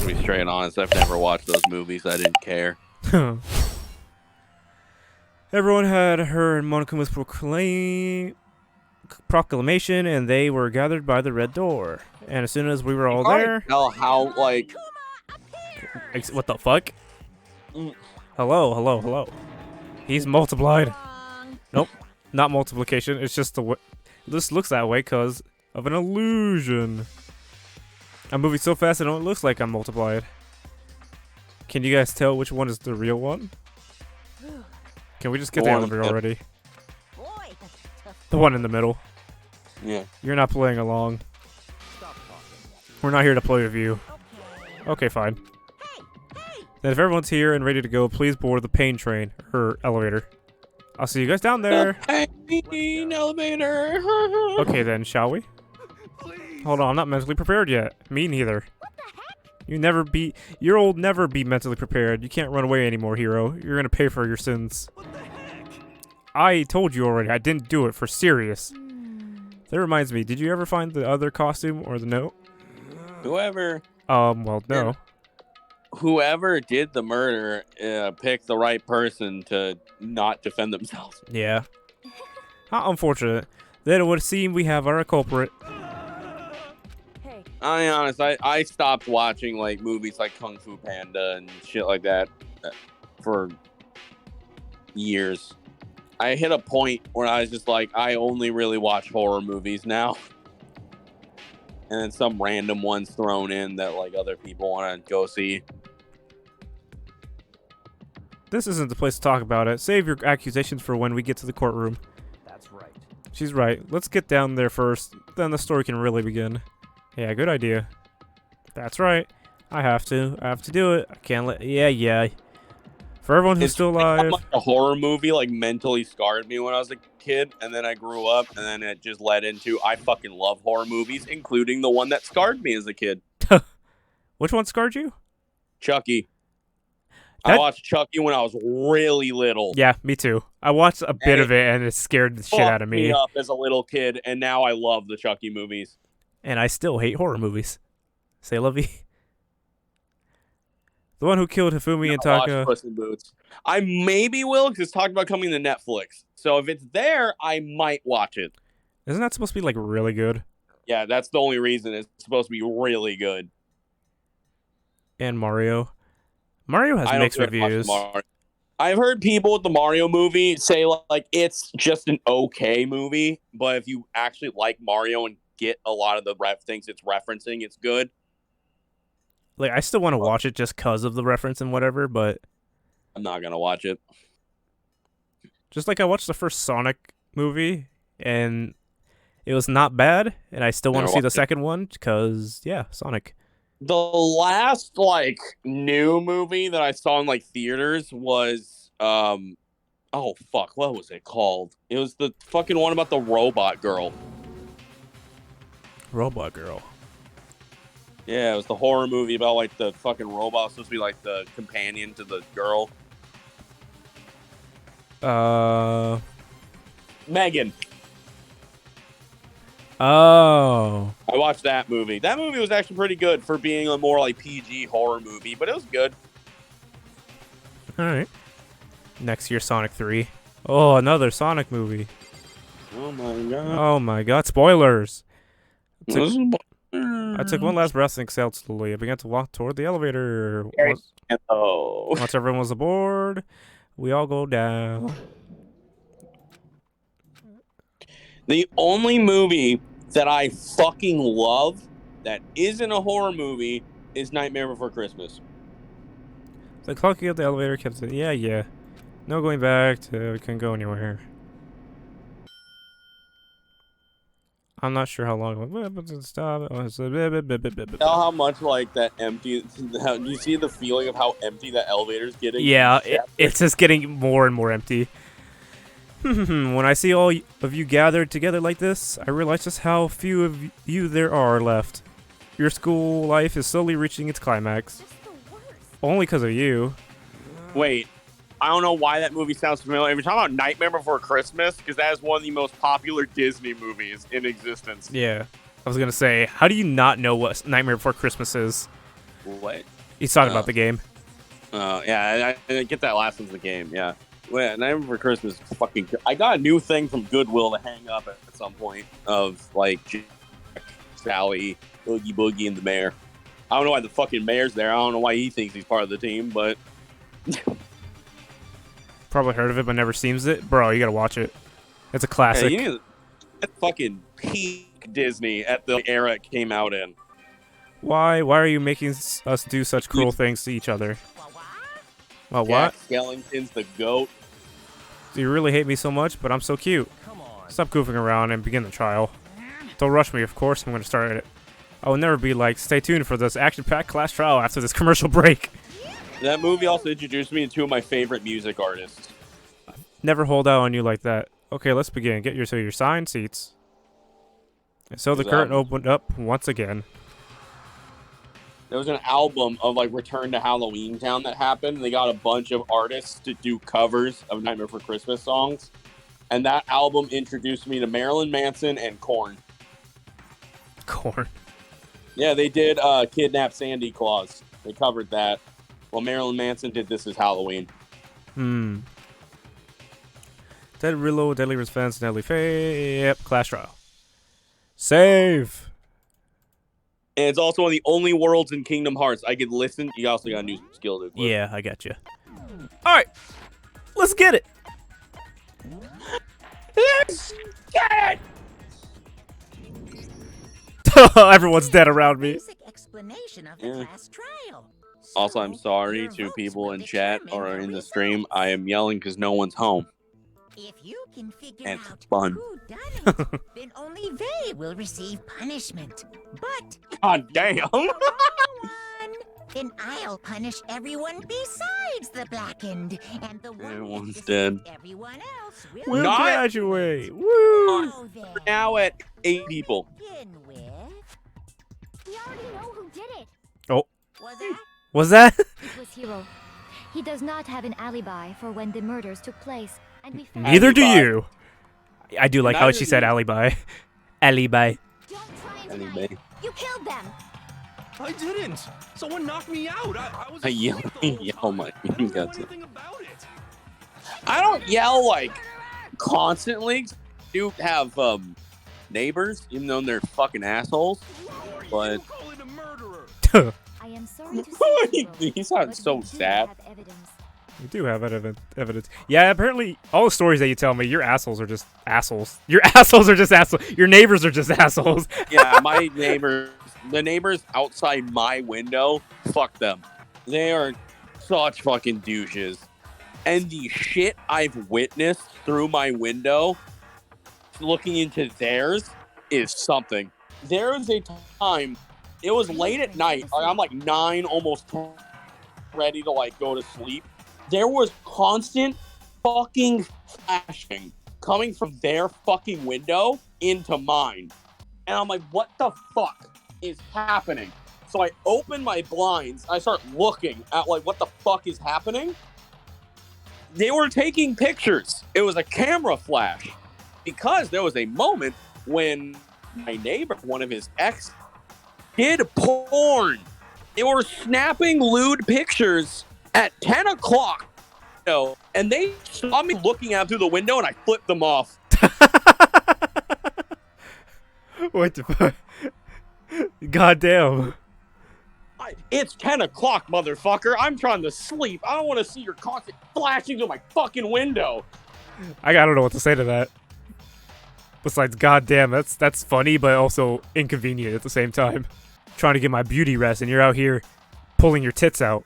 To be straight honest, I've never watched those movies. I didn't care. Everyone had heard Monokuma's proclamation, and they were gathered by the red door. And as soon as we were all there... Tell how, like... What the fuck? Hello. He's multiplied. Nope, not multiplication. It's just the way... This looks that way because of an illusion. I'm moving so fast it don't look like I'm multiplied. Can you guys tell which one is the real one? Can we just get the elevator already? The one in the middle. Yeah. You're not playing along. We're not here to play with you. Okay, fine. Then if everyone's here and ready to go, please board the pain train, or elevator. I'll see you guys down there. Pain elevator. Okay then, shall we? Hold on, I'm not mentally prepared yet. Me neither. You'll never be mentally prepared. You can't run away anymore, hero. You're gonna pay for your sins. I told you already, I didn't do it for serious. That reminds me, did you ever find the other costume or the note? Whoever did the murder picked the right person to not defend themselves. Yeah. How unfortunate. Then it would seem we have our culprit. I'll be honest, I stopped watching like movies like Kung Fu Panda and shit like that for years. I hit a point where I was just like, I only really watch horror movies now. And then some random ones thrown in that like other people want to go see. This isn't the place to talk about it. Save your accusations for when we get to the courtroom. That's right. She's right. Let's get down there first. Then the story can really begin. Yeah, good idea. That's right. I have to do it. I can't let... Yeah. For everyone who's still alive... Like a horror movie, like, mentally scarred me when I was a kid, and then I grew up, and then it just led into, I fucking love horror movies, including the one that scarred me as a kid. Which one scarred you? Chucky. I watched Chucky when I was really little. Yeah, me too. I watched a bit of it, and it scared the shit out of me. Me up as a little kid, and now I love the Chucky movies. And I still hate horror movies. Say lovey. The one who killed Hifumi and Taka. Puss in Boots. I maybe will, because it's talking about coming to Netflix. So if it's there, I might watch it. Isn't that supposed to be, like, really good? Yeah, that's the only reason it's supposed to be really good. And Mario. Mario has mixed reviews. I've heard people with the Mario movie say, like, it's just an okay movie, but if you actually like Mario and get a lot of the things it's referencing, it's good. Like, I still want to watch it just because of the reference and whatever, but... I'm not going to watch it. Just like I watched the first Sonic movie, and it was not bad, and I still want to see the second one, because, yeah, Sonic. The last, like, new movie that I saw in, like, theaters was, oh, fuck, what was it called? It was the fucking one about the robot girl. Robot girl. Yeah, it was the horror movie about, like, the fucking robot supposed to be, like, the companion to the girl. Megan. Oh. I watched that movie. That movie was actually pretty good for being a more, like, PG horror movie, but it was good. Alright. Next year, Sonic 3. Oh, another Sonic movie. Oh, my God. Oh, my God. Spoilers. I took one last breath and exhaled slowly. I began to walk toward the elevator. Once everyone was aboard, we all go down. The only movie that I fucking love that isn't a horror movie is Nightmare Before Christmas. The clunking of the elevator kept saying, yeah. No going back to, we couldn't go anywhere. I'm not sure how long it was. Stop. Tell how much, like, that empty... You see the feeling of how empty that elevator's getting? Yeah, it's just getting more and more empty. When I see all of you gathered together like this, I realize just how few of you there are left. Your school life is slowly reaching its climax. Only because of you. Wait. I don't know why that movie sounds familiar. If you're talking about Nightmare Before Christmas, because that is one of the most popular Disney movies in existence. Yeah. I was going to say, how do you not know what Nightmare Before Christmas is? What? He's talking Oh. about the game. Yeah, I get that last one's the game. Yeah. Well, Nightmare for Christmas. Fucking. I got a new thing from Goodwill to hang up at some point of like Jack, Sally, Oogie Boogie, and the mayor. I don't know why the fucking mayor's there. I don't know why he thinks he's part of the team, but Probably heard of it, but never seen it. Bro, you gotta watch it. It's a yeah, classic. you need that fucking peak Disney at the era it came out in. Why? Why are you making us do such cruel things to each other? Well, what? Jack Skellington's the goat. Do you really hate me so much? But I'm so cute. Stop goofing around and begin the trial. Don't rush me, of course. I'm gonna start it. I will never be like, stay tuned for this action-packed class trial after this commercial break. That movie also introduced me to two of my favorite music artists. Never hold out on you like that. Okay, let's begin. Get your assigned seats. And so the curtain opened up once again. There was an album of like Return to Halloween Town that happened. And they got a bunch of artists to do covers of Nightmare for Christmas songs. And that album introduced me to Marilyn Manson and Korn. Corn. Yeah, they did Kidnap Sandy Claus. They covered that. Well, Marilyn Manson did This Is Halloween. Dead Reload, Deadly Response, Deadly Fate. Yep, class trial. Save. And it's also one of the only worlds in Kingdom Hearts I could listen. You also got a new skill to equip. Yeah, I got you. All right, let's get it. Let's get it! Everyone's dead around me. Basic explanation of the Yeah. class trial. Also, I'm So, sorry your to votes people will in chat determine or the in the stream. results. I am yelling because no one's home. If you can figure And it's out fun. who done it, then only they will receive punishment. But God damn! the wrong one, then I'll punish everyone besides the blackened, and the one Everyone's with dead. everyone else will We'll Not- graduate. Woo! go then. Now at 8 people. Begin with. We already know who did it. Oh, Was that? was that? It was Hiro. He does not have an alibi for when the murders took place, and we found Neither do Alibi. you. I do like how Neither she do said you. alibi. Alibi. Don't try and deny Anyway. it. You killed them. I didn't. Someone knocked me out. I was I yell- asleep the whole yell my- time. I don't know gotcha. anything about it. I don't yell like constantly. Do have neighbors, even though they're fucking assholes. How are But- you calling a murderer? I am sorry to say, Hiro, He sounds but so we do sad. have evidence. We do have evidence. Yeah, apparently all the stories that you tell me, your assholes are just assholes. Your assholes are just assholes. Your neighbors are just assholes. Yeah, my neighbors, the neighbors outside my window, fuck them. They are such fucking douches. And the shit I've witnessed through my window, looking into theirs, is something. There was a time, it was late at night. I'm like 9, almost 10, ready to like go to sleep. There was constant fucking flashing coming from their fucking window into mine. And I'm like, what the fuck is happening? So I open my blinds. I start looking at like what the fuck is happening. They were taking pictures. It was a camera flash. Because there was a moment when my neighbor, one of his ex, did porn. They were snapping lewd pictures at 10 o'clock. And they saw me looking out through the window and I flipped them off. What the fuck? Goddamn. It's 10 o'clock, motherfucker. I'm trying to sleep. I don't want to see your constant flashing through my fucking window. I don't know what to say to that. Besides, goddamn, that's funny, but also inconvenient at the same time. Trying to get my beauty rest, and you're out here pulling your tits out.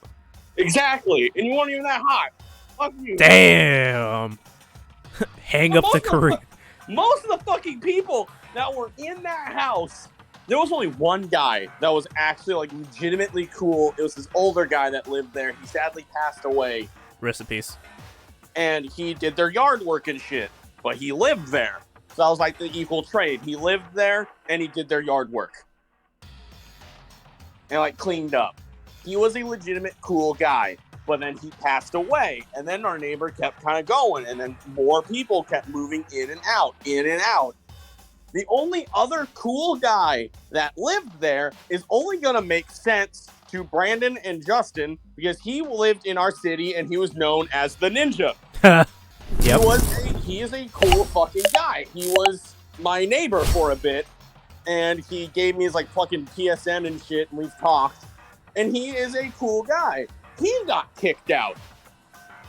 Exactly. And you weren't even that hot. Fuck you. Damn. Hang up the career. Most of the fucking people that were in that house, there was only one guy that was actually like legitimately cool. It was this older guy that lived there. He sadly passed away. Recipes. And he did their yard work and shit. But he lived there. So that was like the equal trade. He lived there and he did their yard work. And like cleaned up. He was a legitimate cool guy. But then he passed away. And then our neighbor kept kind of going. And then more people kept moving in and out, in and out. The only other cool guy that lived there is only going to make sense to Brandon and Justin because he lived in our city and he was known as the Ninja. Yep. He is a cool fucking guy. He was my neighbor for a bit, and he gave me his like fucking PSN and shit, and we've talked. And he is a cool guy. He got kicked out.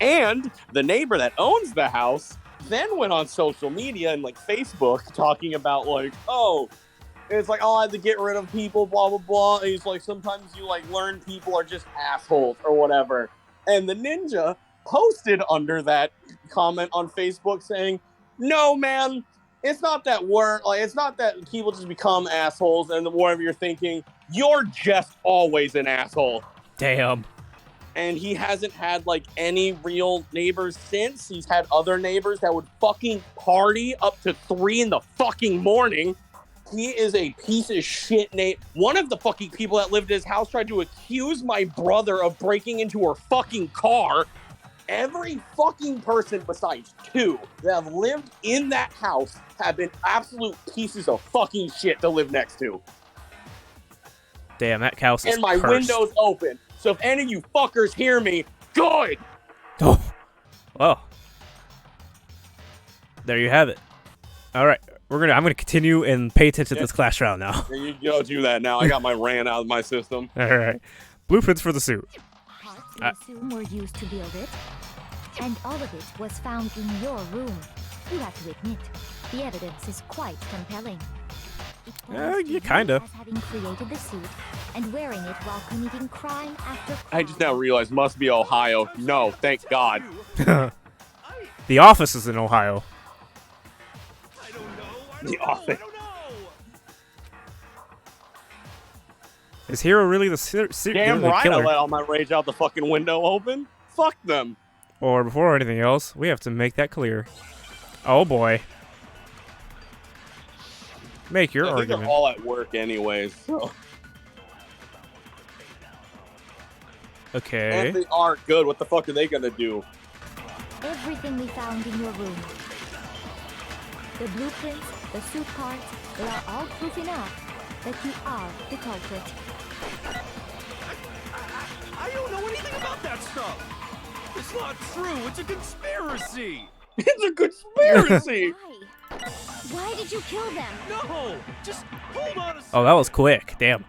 And the neighbor that owns the house then went on social media and like Facebook talking about like, oh, it's like, oh, I had to get rid of people, blah, blah, blah. And he's like, sometimes you like learn people are just assholes or whatever. And the Ninja posted under that comment on Facebook saying, no, man, it's not that it's not that people just become assholes and whatever you're thinking, you're just always an asshole. Damn. And he hasn't had like any real neighbors since. He's had other neighbors that would fucking party up to 3 in the fucking morning. He is a piece of shit, Nate. One of the fucking people that lived in his house tried to accuse my brother of breaking into her fucking car. Every fucking person besides 2 that have lived in that house have been absolute pieces of fucking shit to live next to. Damn, that house is And my cursed. window's open. So if any of you fuckers hear me, good! Oh. Well. There you have it. Alright. I'm gonna continue and pay attention to this class trial now. There you go, do that now. I got my rant out of my system. Alright. Blueprints for the suit. Parts we assume were used to build it, and all of it was found in your room. You have to admit, the evidence is quite compelling. It points to you kinda. as having created the suit and wearing it while committing crime after crime. I just now realized must be Ohio. No, thank God. The office is in Ohio. I don't know. The office. I don't know. Is Hero really the Damn the right I killer? let all my rage out the fucking window open. Fuck them. Or before anything else, we have to make that clear. Oh boy. Make your I think argument. they're all at work anyways. So. Okay. And if they are good, what the fuck are they gonna do? Everything we found in your room. The blueprints, the suit parts, they are all proof enough that you are the culprit. I don't know anything about that stuff. It's not true. It's a conspiracy. It's a conspiracy. Why? Why did you kill them? No, just hold on a second. Oh, that was quick. Damn.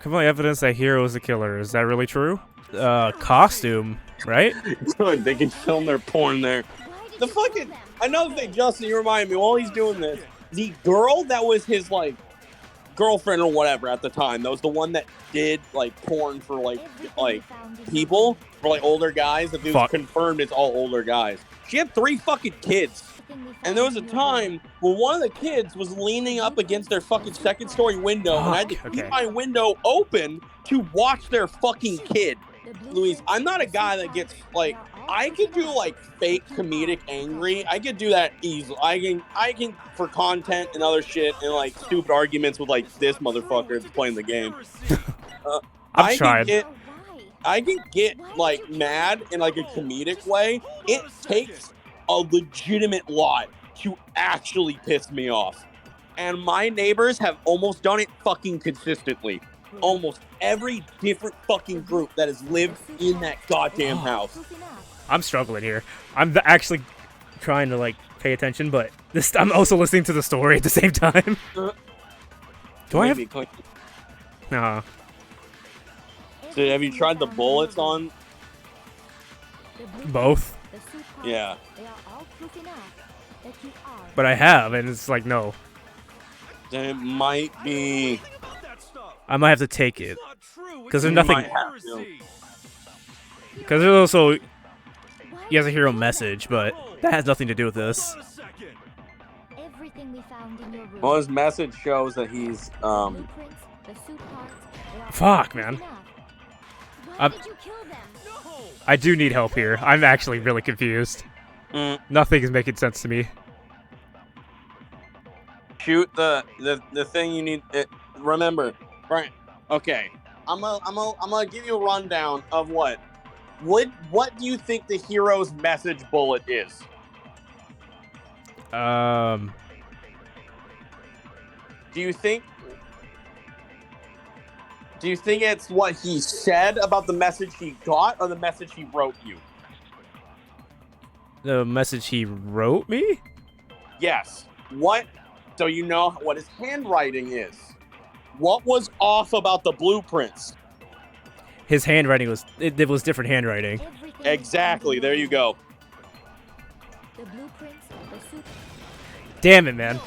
Compelling evidence that Hero is the killer. Is that really true? Costume, right? Good, they can film their porn there. Why did The you kill fucking them? another thing, Justin, you remind me while he's doing this. The girl that was his like girlfriend or whatever at the time, that was the one that did like porn for like Everything we like found in your people room. for like older guys. If it was Fuck. confirmed, it's all older guys. She had 3 fucking kids. Everything we And there was found a in your room. time when one of the kids was leaning up against their fucking 2nd-story window, and I had to Fuck, keep okay. my window open to watch their fucking kid. The blueprints, Louise, I'm not a the guy suit that gets parts, like, they are all I proof can do enough like fake that you comedic are the angry. culprit. I can do that easily. I can for content and other shit and like stupid arguments with like this motherfucker that's playing the game. I'm trying. Oh, why? I can get like mad in like a comedic way. It takes a legitimate lot to actually piss me off. And my neighbors have almost done it fucking consistently. Almost every different fucking group that has lived in that goddamn house. Proof enough. I'm struggling here. I'm actually trying to like pay attention, but this I'm also listening to the story at the same time. Do I have? Maybe click- Nah. So have you tried the bullets on? The blueprints, Both. the suit parts, Yeah. they are all proof enough that you are But I have, and it's like no. Then it might be. I might have to take it. 'Cause there's You nothing- might have to. Because there's also Why he has a did you hero kill them? message, but that has nothing to do with this. Everything we found in your room. Well, his message shows that he's Blueprints, the suit parts, they are Fuck, all proof man. enough. Why I'm- did you kill them? I do need help here. I'm actually really confused. Nothing is making sense to me. shoot the thing you need. Remember, right? Okay, I'm gonna give you a rundown of what do you think the hero's message bullet is? Um. Do you think Do you think it's what he said about the message he got or the message he wrote you? The message he wrote me? Yes. What? So you know what his handwriting is. What was off about the blueprints? His handwriting was it was different handwriting. Everything Exactly. is There you go. the blueprints, the suit. Damn it, man.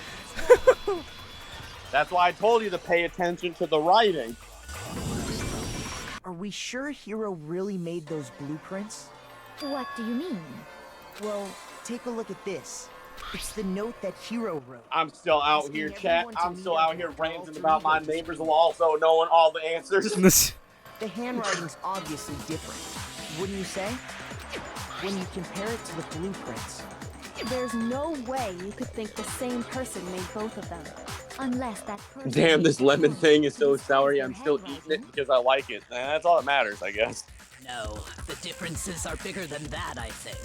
That's why I told you to pay attention to the writing. Are we sure Hero really made those blueprints? What do you mean? Well, take a look at this. It's the note that Hero wrote. I'm still out here, chat. I'm still out here ranting about my neighbors while also knowing all the answers. The handwriting's obviously different, wouldn't you say? When you compare it to the blueprints. There's no way you could think the same person made both of them. Unless that person. Damn, this lemon thing is so sour. I'm still eating it because I like it. And that's all that matters, I guess. No, the differences are bigger than that, I think.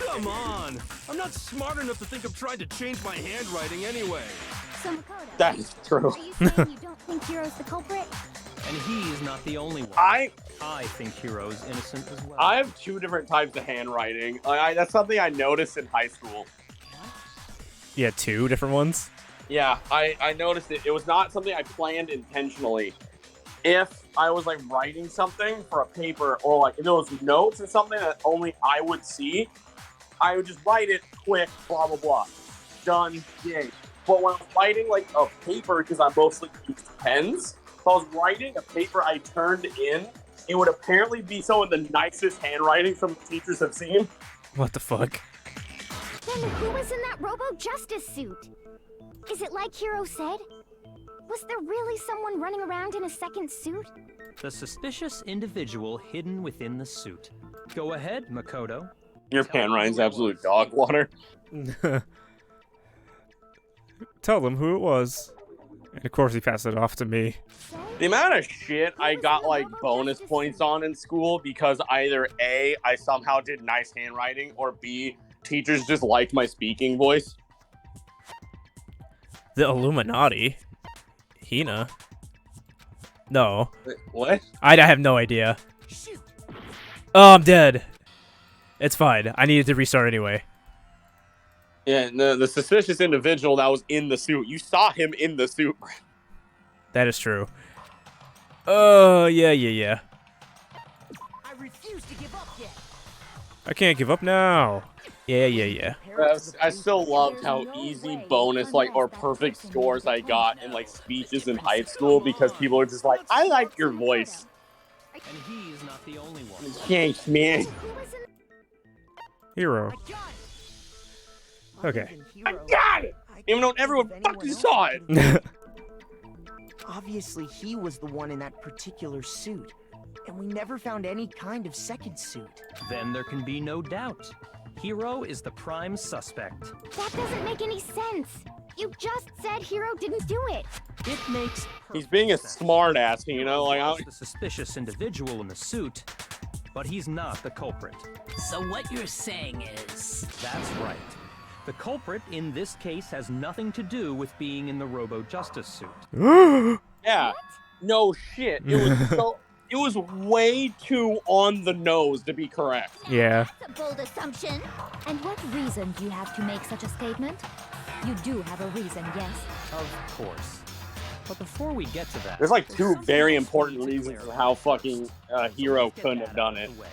Come on! I'm not smart enough to think of trying to change my handwriting anyway. So Makoto, That is true. are you saying you don't think Hiro's the culprit? And he is not the only one. I think Hiro's innocent as well. I have two different types of handwriting. That's something I noticed in high school. Yeah, 2 different ones. Yeah, I noticed it. It was not something I planned intentionally. If I was like writing something for a paper or like if there was notes or something that only I would see, I would just write it quick, blah, blah, blah. Done, yay. But when I was writing like a paper, because I mostly used pens, if I was writing a paper I turned in, it would apparently be some of the nicest handwriting some teachers have seen. What the fuck? Then who was in that Robo-Justice suit? Is it like Hiro said? Was there really someone running around in a second suit? The suspicious individual hidden within the suit. Go ahead, Makoto. Your handwriting's absolute dog water. Tell them who it was. And of course he passed it off to me. The amount of shit I got like bonus points on in school because either A, I somehow did nice handwriting, or B, teachers just liked my speaking voice. The Illuminati? Hina? No. Wait, what? I have no idea. Oh, I'm dead. It's fine. I needed to restart anyway. Yeah, the suspicious individual that was in the suit. You saw him in the suit. That is true. Oh, yeah. I refuse to give up yet. I can't give up now. Yeah. I still loved how easy bonus or perfect scores I got in like speeches in high school because people are just like, I like your voice. And he is not the only one. Thanks, man. Hero. Okay. Other than Hero, I got it! I Even though can't everyone think of fucking anyone saw else it. who did. Obviously, he was the one in that particular suit. And we never found any kind of second suit. Then there can be no doubt. Hiro is the prime suspect. That doesn't make any sense. You just said Hiro didn't do it. It makes He's being a perfect smart ass, you know? Like, sense. The suspicious individual in the suit, but he's not the culprit. So what you're saying is... That's right. The culprit in this case has nothing to do with being in the Robo-Justice suit. yeah. No shit. It was way too on the nose to be correct. Yeah. That's a bold assumption. And what reason do you have to make such a statement? You do have a reason, yes? Of course. But before we get to that... There's like two something very else important we need to reasons for clarify. how fucking Hero Get couldn't that have done out it. of the way.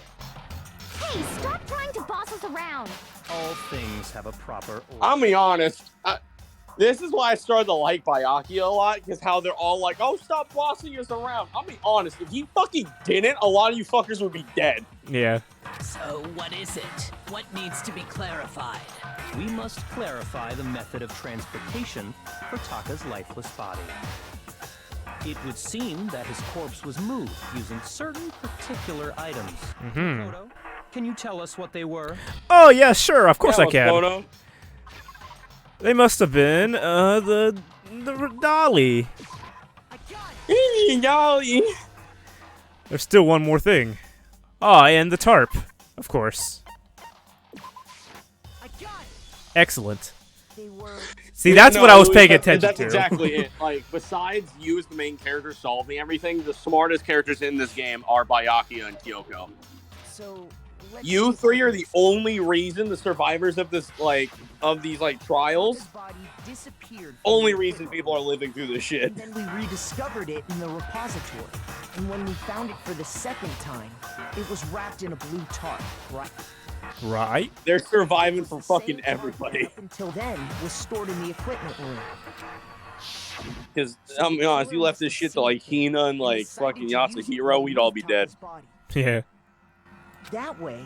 Hey, stop trying to boss us around. All things have a proper order. I'll be honest. This is why I started to like Byakuya a lot, because how they're all like, oh, stop bossing us around. I'll be honest. If he fucking didn't, a lot of you fuckers would be dead. Yeah. So what is it? What needs to be clarified? We must clarify the method of transportation for Taka's lifeless body. It would seem that his corpse was moved using certain particular items. Makoto, can you tell us what they were? Oh, yeah, sure. Of course Yeah, I can. Makoto. They must have been, the dolly. Golly. There's still one more thing. Ah, and the tarp. Of course. Excellent. They were See, that's what I was paying attention That's to. exactly it. Like, besides you as the main character solving everything, the smartest characters in this game are Byakuya and Kyoko. So You three are the only reason the survivors of this, like, of these, like, trials. Body disappeared. Only reason people are living through this shit. And then we rediscovered it in the repository. And when we found it for the second time, it was wrapped in a blue tarp, right? Right? They're surviving for fucking everybody. Up until then, was stored in the equipment room. Because, I'm be honest, you left this shit to, like, Hina and, like, fucking Yasuhiro, we'd all be dead. Yeah. That way,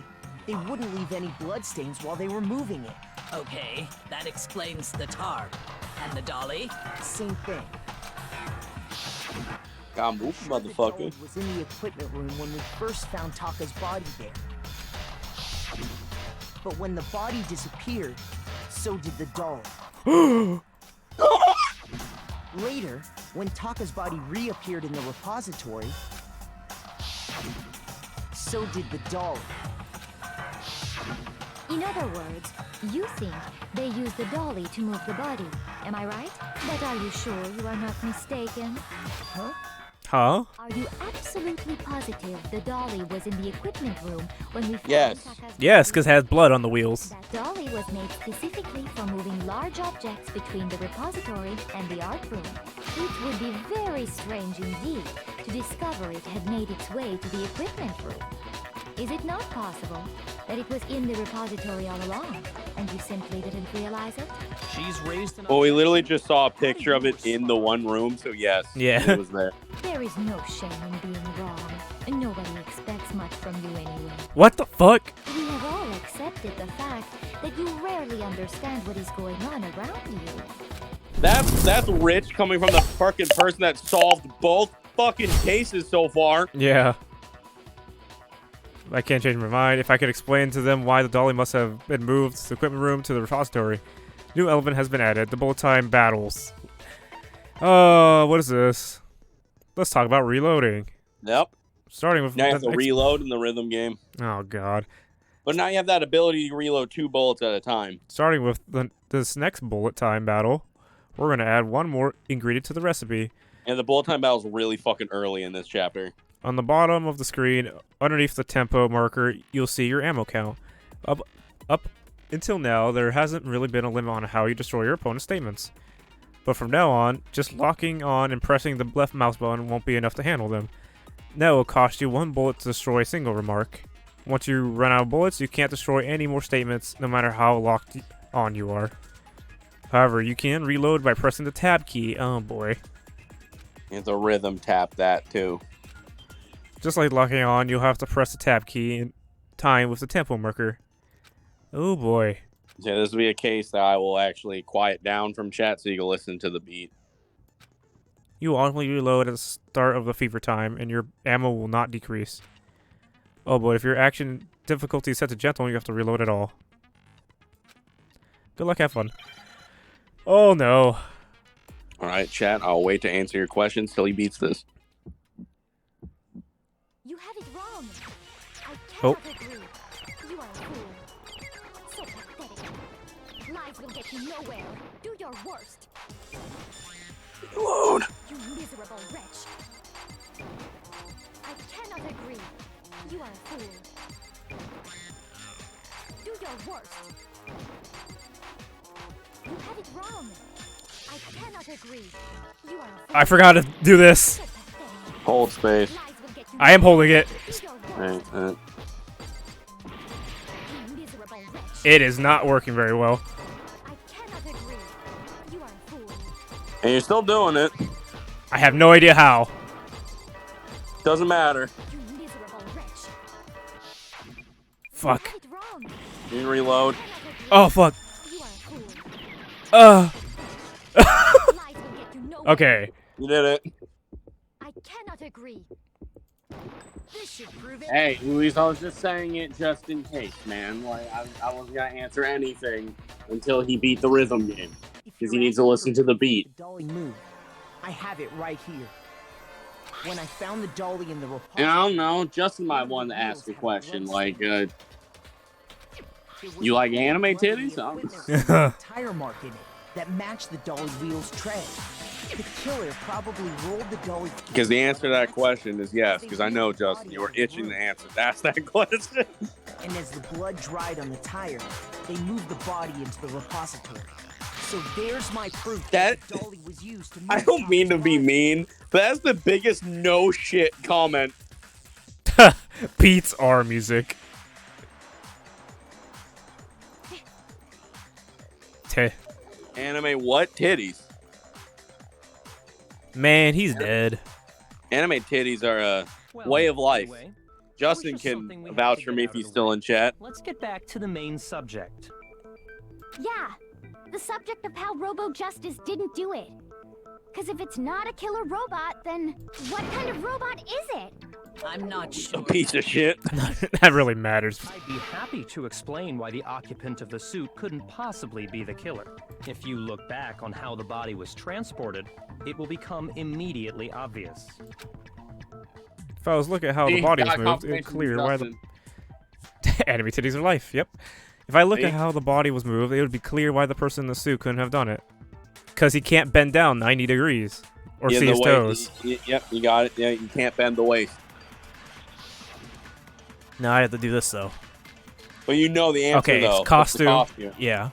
they wouldn't leave any bloodstains while they were moving it. Okay, that explains the tarp. And the dolly? Same thing. God, move, The motherfucker. dolly was in the equipment room when we first found Taka's body there. But when the body disappeared, so did the dolly. Later, when Taka's body reappeared in the repository, so did the dolly. In other words, you think they used the dolly to move the body. Am I right? But are you sure you are not mistaken? Huh? Huh? Are you absolutely positive the dolly was in the equipment room when we found Yes. Taka's Yes, body? because it has blood on the wheels. That dolly was made specifically for moving large objects between the repository and the art room. It would be very strange indeed to discover it had made its way to the equipment room. Is it not possible that it was in the repository all along, and you simply didn't realize it? She's raised an Well, we literally just saw a picture of it in the one room, so yes. Yeah. It was there. There is no shame in being wrong, and nobody expects much from you anyway. What the fuck? We have all accepted the fact that you rarely understand what is going on around you. That's rich coming from the fucking person that solved both fucking cases so far. Yeah. I can't change my mind. If I could explain to them why the dolly must have been moved to the equipment room to the repository. New element has been added. The bullet time battles. What is this? Let's talk about reloading. Yep. Starting with Now you have to next- reload in the rhythm game. Oh god. But now you have that ability to reload 2 bullets at a time. Starting with this next bullet time battle, we're gonna add one more ingredient to the recipe. And the bullet time battle is really fucking early in this chapter. On the bottom of the screen, underneath the tempo marker, you'll see your ammo count. Up until now, there hasn't really been a limit on how you destroy your opponent's statements. But from now on, just locking on and pressing the left mouse button won't be enough to handle them. Now it will cost you 1 bullet to destroy a single remark. Once you run out of bullets, you can't destroy any more statements, no matter how locked on you are. However, you can reload by pressing the tab key. Oh boy. It's a rhythm tap that too. Just like locking on, you'll have to press the tab key in time with the tempo marker. Oh boy. Yeah, this will be a case that I will actually quiet down from chat so you can listen to the beat. You will ultimately reload at the start of the fever time, and your ammo will not decrease. Oh boy, if your action difficulty is set to gentle, you have to reload it all. Good luck, have fun. Oh no. Alright, chat, I'll wait to answer your questions till he beats this. You have it wrong. I Oh. cannot agree. You are a fool. So pathetic. Lies will get you nowhere. Do your worst. Reload. You miserable wretch. I cannot agree. You are a fool. Do your worst. You have it wrong. I cannot agree. You are a fool. I forgot to do this. So pathetic. Hold space. Lies will get you I am holding it. Do your worst. Right, You miserable wretch. It is not working very well. I cannot agree. You are a fool. and you're still doing it. I have no idea how. Doesn't matter. You miserable wretch. Fuck. You have it wrong. You can reload. Oh fuck. You are a fool. Uh. Lies will get you nowhere. Okay. You did it. I cannot agree. This should prove it. Hey, Luis, I was just saying it just in case, man. Like, I wasn't gonna answer anything until he beat the rhythm game. Because he needs to listen to the beat. The dolly moved. I have it right here. When I found the dolly in the repository. And I don't know, Justin might want to ask a question, like, you like anime titties? Tire mark in it. that matched the dolly wheel's tread. The killer probably rolled the dolly. Because the answer to that question is yes, because I know, Justin, you were itching to ask that question. And as the blood dried on the tire, they moved the body into the repository. So there's my proof that the dolly was used to move. I don't mean to be mean, but that's the biggest no shit comment. Pete's R music. Anime what? Titties. Man, he's dead. Anime titties are a way of life. Anyway, Justin can vouch for me if he's still in chat. Let's get back to the main subject. Yeah, the subject of how Robo Justice didn't do it. Because if it's not a killer robot, then what kind of robot is it? I'm not A sure. piece of shit. That really matters. I'd be happy to explain why the occupant of the suit couldn't possibly be the killer. If you look back on how the body was transported, it will become immediately obvious. If I was looking at how the body was moved, it's clear why the anime titties are life. Yep. If I look at how the body was moved, it would be clear why the person in the suit couldn't have done it. Because he can't bend down 90 degrees or see his toes. Yep, you got it. Yeah, you can't bend the waist. No, I have to do this though. But you know the answer, Okay, though. it's costume. What's the costume? Yeah.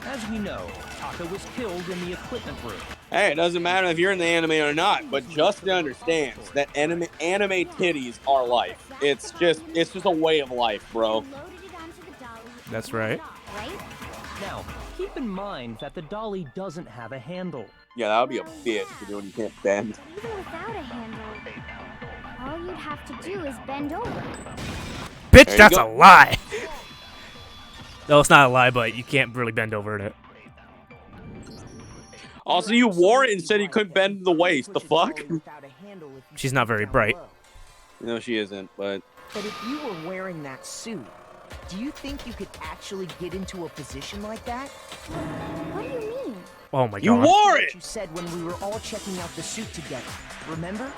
As we know, Taka was killed in the equipment room. Hey, it doesn't matter if you're in the anime or not, but Justin understands that anime titties are life. It's just a way of life, bro. That's right. Now, keep in mind that the dolly doesn't have a handle. Yeah, that would be a bitch to do when you can't bend. Even without a handle, all you'd have to do is bend over. Bitch, that's a lie. No, it's not a lie, but you can't really bend over in it. Also, you wore it and said you couldn't bend the waist. The fuck? She's not very bright. No, she isn't, but... But if you were wearing that suit, do you think you could actually get into a position like that? What do you mean? Oh my god. You wore it! You said when we were all checking out the suit together. Remember?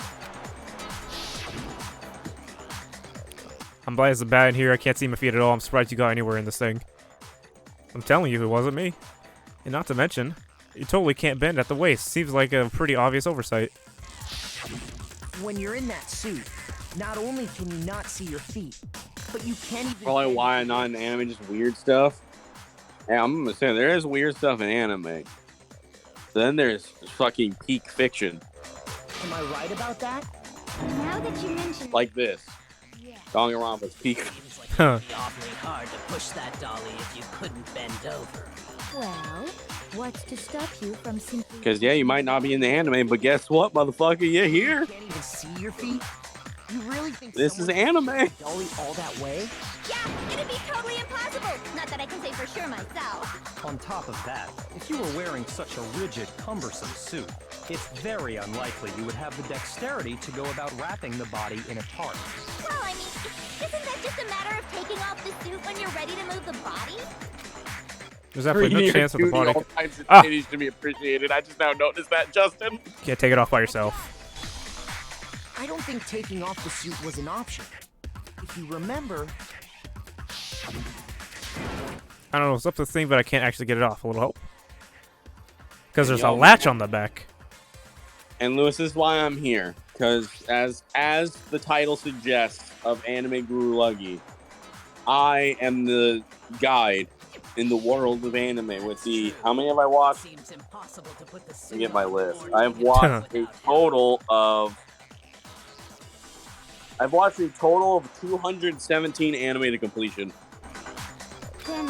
I'm blind as a bat in here. I can't see my feet at all. I'm surprised you got anywhere in this thing. I'm telling you, it wasn't me. And not to mention, you totally can't bend at the waist. Seems like a pretty obvious oversight. When you're in that suit, not only can you not see your feet, but you can't even... Probably why I'm not in anime, just weird stuff. Yeah, I'm gonna say, there is weird stuff in anime. Then there's fucking peak fiction. Am I right about that? Now that you mention Like this. Danganronpa's peak. Huh. It'd be awfully hard to push that dolly if you couldn't bend over. well, what's to stop you from simply... Because, yeah, you might not be in the anime, but guess what, motherfucker? You're here. You can't even see your feet? You really think This is someone anime. could dolly all that way? Yeah, it'd be totally impossible. Not that I can say for sure myself. On top of that, if you were wearing such a rigid, cumbersome suit, it's very unlikely you would have the dexterity to go about wrapping the body in a tarp. Well, I mean, isn't that just a matter of taking off the suit when you're ready to move the body? There's definitely no chance of the body. All types of Ah. titties to be appreciated. I just now noticed that, Justin. Can't take it off by yourself. I don't think taking off the suit was an option. If you remember... I don't know, it's up to the thing, but I can't actually get it off. A little help. Because there's a Yo. latch on the back. And Lewis, this is why I'm here. Because as the title suggests of Anime Guru Luggy, I am the guide in the world of anime with the... How many have I watched? Seems impossible to put the Let suit me get my on list. board I have watched a total of 217 anime to completion. Then,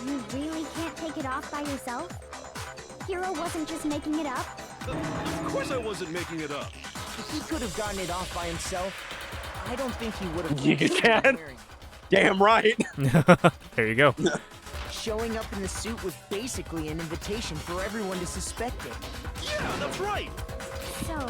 you really can't take it off by yourself? Hero wasn't just making it up? Of course I wasn't making it up. If he could have gotten it off by himself, I don't think he would have... You can. Damn right. There you go. Showing up in the suit was basically an invitation for everyone to suspect it. Yeah, that's right. So,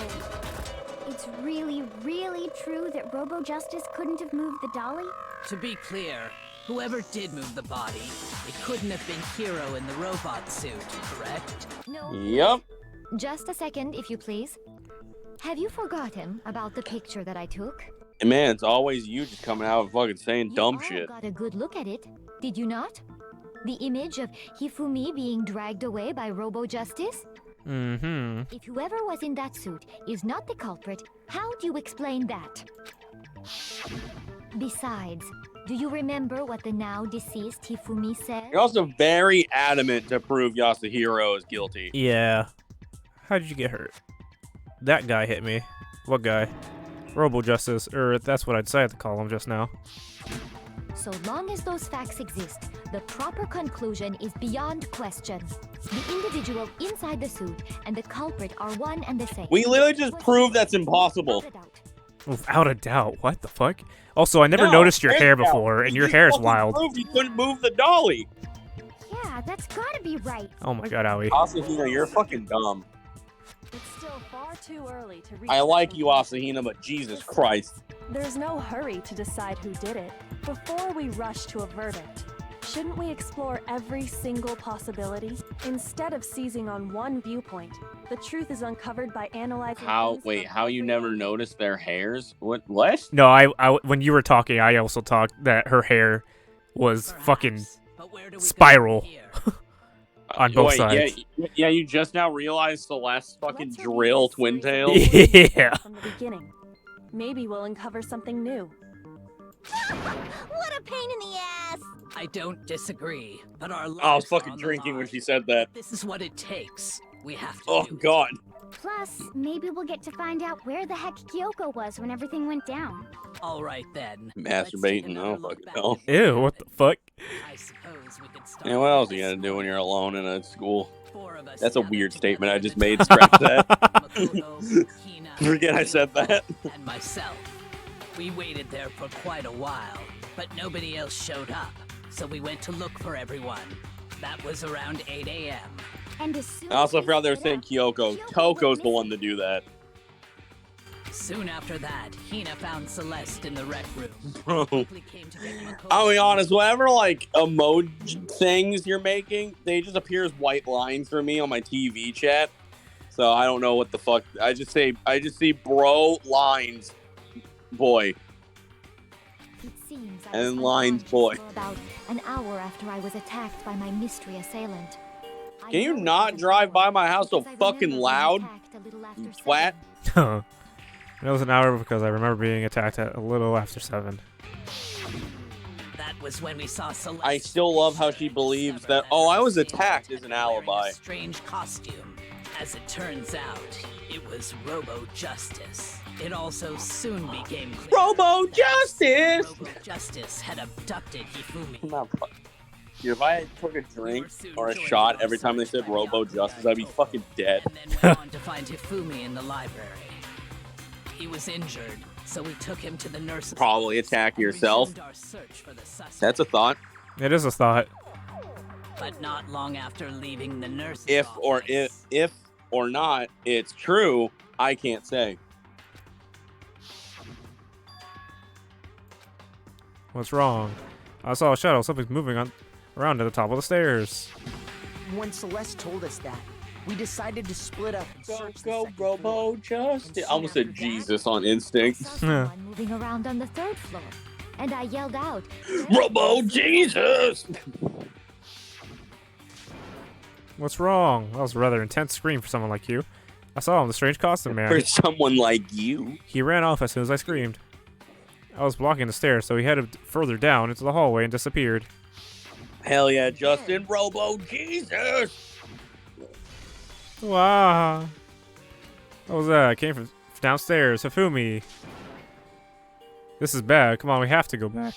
it's really, really true that Robo Justice couldn't have moved the dolly? To be clear, whoever did move the body, it couldn't have been Hero in the robot suit, correct? No. Yep. Just a second, if you please. Have you forgotten about the picture that I took? Man, it's always you just coming out and fucking saying You dumb all shit. got a good look at it, did you not? The image of Hifumi being dragged away by Robo Justice? Mm-hmm. If whoever was in that suit is not the culprit, how do you explain that? Besides, do you remember what the now deceased Hifumi said? You're also very adamant to prove Yasuhiro is guilty. Yeah. How did you get hurt? That guy hit me. What guy? Robo Justice, or that's what I decided to call him just now. So long as those facts exist, the proper conclusion is beyond question. The individual inside the suit and the culprit are one and the same. We literally just proved that's impossible. Without a doubt. What the fuck? Also, I never No, noticed your there's hair no- before, and we your just hair is fucking wild. Proved he couldn't move the dolly. Yeah, that's gotta be right. Oh my god, Aoi. Asahina, you're fucking dumb. It's still far too early to reach I that like you, conclusion. Asahina, but Jesus Christ. There's no hurry to decide who did it. Before we rush to a verdict, shouldn't we explore every single possibility? Instead of seizing on one viewpoint, the truth is uncovered by analyzing things from How you every never angle. noticed their hairs? What? No, I when you were talking, I also talked that her hair was fucking Perhaps, but where do we go spiral. from here? on both Wait, sides. Yeah, you just now realized Celeste fucking Let's review drill this twin series of tails? evidence Yeah. From the beginning. Maybe we'll uncover something new. What a pain in the ass! I don't disagree, but our I was lives are fucking on the drinking when line. she said that. This is what it takes. We have to Oh do it. god. Plus, maybe we'll get to find out where the heck Kyoko was when everything went down. All right then. Let's take Masturbating, another oh look fucking back hell. at Ew, what the fuck? I suppose we could start Yeah, what else are with you gonna this do when you're alone in a school? Four of us That's a gathered weird together statement I in just the made. top Scratch that. Makoto, Hina, Forget I said Kyoko, that. and myself. We waited there for quite a while, but nobody else showed up, so we went to look for everyone. That was around 8 a.m. And as soon I also as we forgot they were split saying up, Kyoko. Kyoko Toko's went the one to missing. do that. Soon after that, Hina found Celeste in the rec room. Bro. Quickly came to get Makoto. I'll be honest, whatever like emoji things you're making, they just appear as white lines for me on my TV chat. So I don't know what the fuck. I just see bro lines, boy. It seems I And was lines, unconscious boy. for about an hour after I was attacked by my mystery assailant. I Can you know it not was an drive hour by my house so because I fucking remember being loud, attacked a little after you 7. twat? Huh. It was an hour because I remember being attacked at a little after 7. That was when we saw Celeste. I still love how she believes that, oh, I was attacked is an wearing a alibi. strange costume. As it turns out, it was Robo Justice. It also soon became clear. Robo Justice! Robo Justice had abducted Hifumi. Dude, if I took a drink or a shot every time they said Robo Justice, I'd be fucking dead. And then went on to find Hifumi in the library. He was injured, so we took him to the nurse's Probably office attack and yourself. resumed our search for the suspect. That's a thought. It is a thought. But not long after leaving the nurse's If office. or not it's true, I can't say. What's wrong? I saw a shadow. Something's moving around at the top of the stairs. When Celeste told us that, we decided to split up and search the Go, second Robo floor. Justice. And I almost soon said after that, Jesus on I instinct. saw someone moving around on the 3rd floor, and I yelled out, Robo Jesus! What's wrong? That was a rather intense scream for someone like you. I saw him, the strange costume man. For someone like you. He ran off as soon as I screamed. I was blocking the stairs, so he headed further down into the hallway and disappeared. Hell yeah, Justin. Robo Jesus! Wow. What was that? I came from downstairs. Hifumi. This is bad. Come on, we have to go back.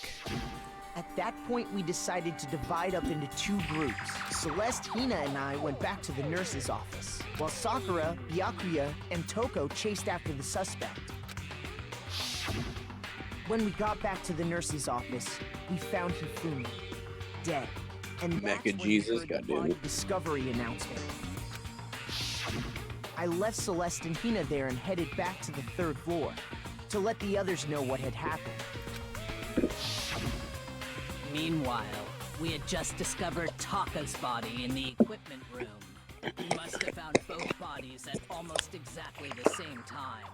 At that point, we decided to divide up into 2 groups. Celeste, Hina, and I went back to the nurse's office, while Sakura, Byakuya, and Toko chased after the suspect. When we got back to the nurse's office, we found Hifumi, dead. And that's Mecha when Jesus, we heard the goddamn body it. discovery announcement. I left Celeste and Hina there and headed back to the 3rd floor to let the others know what had happened. Meanwhile, we had just discovered Taka's body in the equipment room. We must have found both bodies at almost exactly the same time.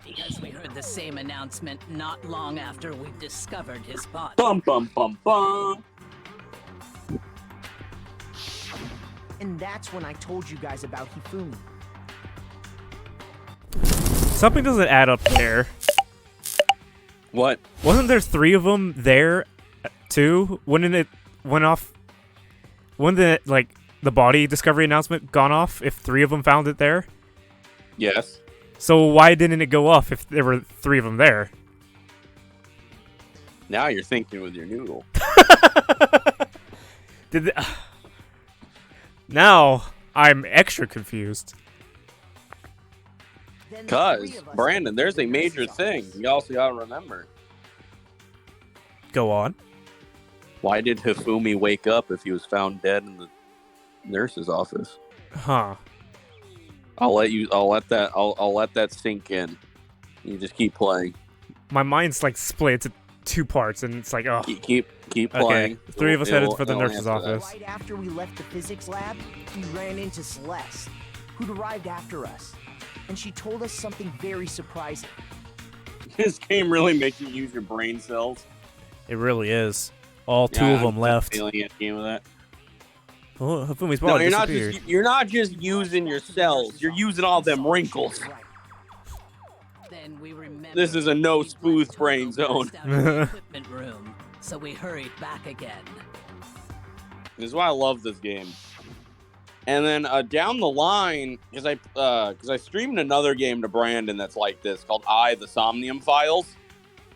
Because we heard the same announcement not long after we discovered his body. Bum bum bum bum. And that's when I told you guys about Hifumi. Something doesn't add up there. What? Wasn't there 3 of them there, too? Wouldn't it went off? Wouldn't it, like, the body discovery announcement gone off if 3 of them found it there? Yes. So why didn't it go off if there were 3 of them there? Now you're thinking with your noodle. Now I'm extra confused. Cause, Brandon, there's a major thing you also gotta remember. Go on. Why did Hifumi wake up if he was found dead in the nurse's office? Huh. I'll let that sink in. You just keep playing. My mind's like split into 2 parts, and it's like, oh. Keep playing. Okay, 3 of us headed for the nurse's office. Right after we left the physics lab, we ran into Celeste, who'd arrived after us. And she told us something very surprising. This game really makes you use your brain cells. It really is. All 2 of them left. Feeling a game of that. Oh, Hifumi's No, body you're disappeared. you're not just using your cells. You're using all them wrinkles. Then we remembered This is a no spoof brain zone. burst out of the equipment room, so we hurried back again. This is why I love this game. And then down the line, because I streamed another game to Brandon that's like this called The Somnium Files.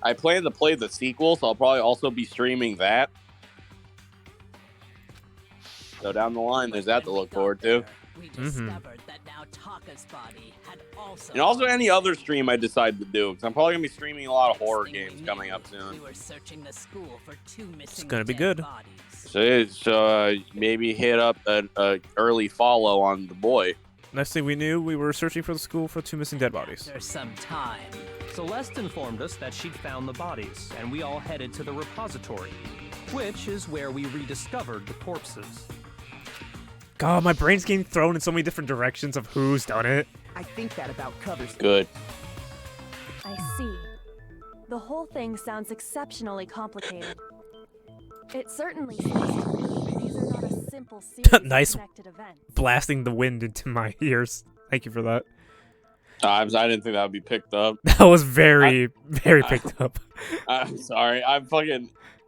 I plan to play the sequel, so I'll probably also be streaming that. So down the line, there's that to look forward to. We discovered that now Taka's body had also. And also any other stream I decide to do, because I'm probably gonna be streaming a lot of horror games coming up soon. We were searching the school for 2 missing It's gonna be dead good. bodies. So maybe hit up an early follow on the boy. Next thing we knew, we were searching for the school for 2 missing dead bodies. After some time, Celeste informed us that she'd found the bodies, and we all headed to the repository, which is where we rediscovered the corpses. God, my brain's getting thrown in so many different directions of who's done it. I think that about covers it. Good. I see. The whole thing sounds exceptionally complicated. It certainly seems to me these are not a simple series Nice. of connected events. Blasting the wind into my ears. Thank you for that. I didn't think that would be picked up. That was very picked up. I'm sorry.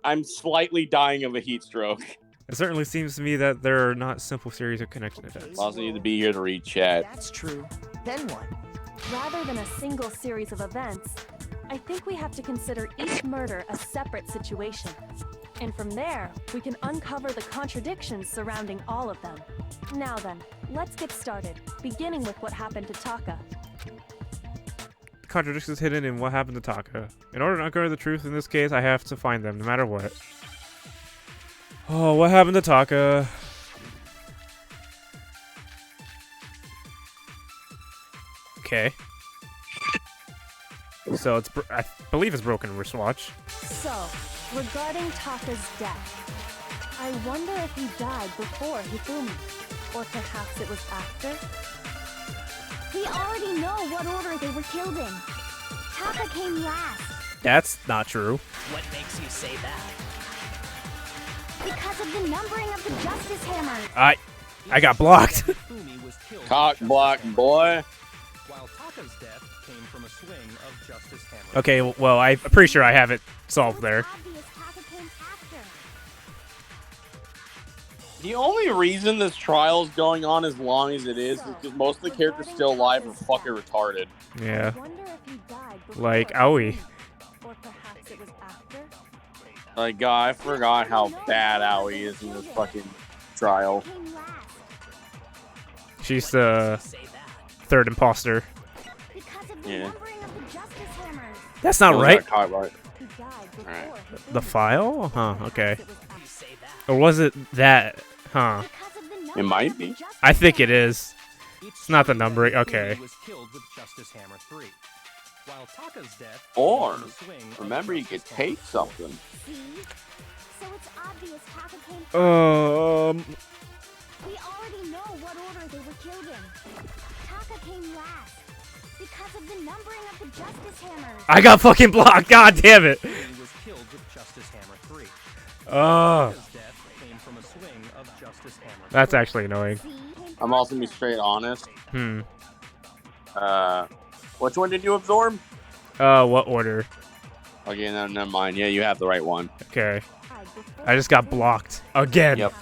I'm slightly dying of a heat stroke. It certainly seems to me that there are not simple series of connected events. I also need to be here to read chat. That's true. Then what? Rather than a single series of events, I think we have to consider each murder a separate situation. And from there, we can uncover the contradictions surrounding all of them. Now then, let's get started, beginning with what happened to Taka. Contradictions hidden in what happened to Taka. In order to uncover the truth in this case, I have to find them, no matter what. Oh, what happened to Taka? Okay. So it's, I believe it's broken wristwatch. So, regarding Taka's death, I wonder if he died before Hifumi, or perhaps it was after? We already know what order they were killed in. Taka came last That's not true. what makes you say that? because of the numbering of the Justice Hammers. I got blocked. Hifumi was killed Cock with block, Justice boy. While Taka's death came from a swing of Justice Hammer. Okay, well, I'm pretty sure I have it solved there. It's obvious Taka came after. The only reason this trial is going on as long as it is because most of the characters still alive are fucking retarded. Yeah. I wonder if he died before Like Aoi. Hifumi, or perhaps it was after? Like, God, I forgot how bad Aoi is in this fucking trial. Came last She's the Say that. third imposter. because of the Yeah. numbering of the Justice Hammers. That's not Oh, right. that cock block. He died before Alright. Hifumi. The file? Huh, okay. Perhaps it was after. You say that. Or was it that? Huh. Because of the It numbering might of the be. Justice I think it Hammers. is. It's not the numbering. Okay. Hifumi was killed with Justice Hammer 3. While Taka's death Or, came from the swing of remember, you could Justice Hammer take something. See? So it's obvious Taka came first. We already know what order they were killed in. Taka came last Because of the numbering of the Justice Hammers. I got fucking blocked. God damn it. He was killed with Justice Hammer 3. Oh, His death came from a swing of Justice Hammer. that's actually annoying. I'm also gonna be straight honest. Hmm. Which one did you absorb? What order? Okay, no, never mind. Yeah, you have the right one. Okay. I just got blocked again. Yep.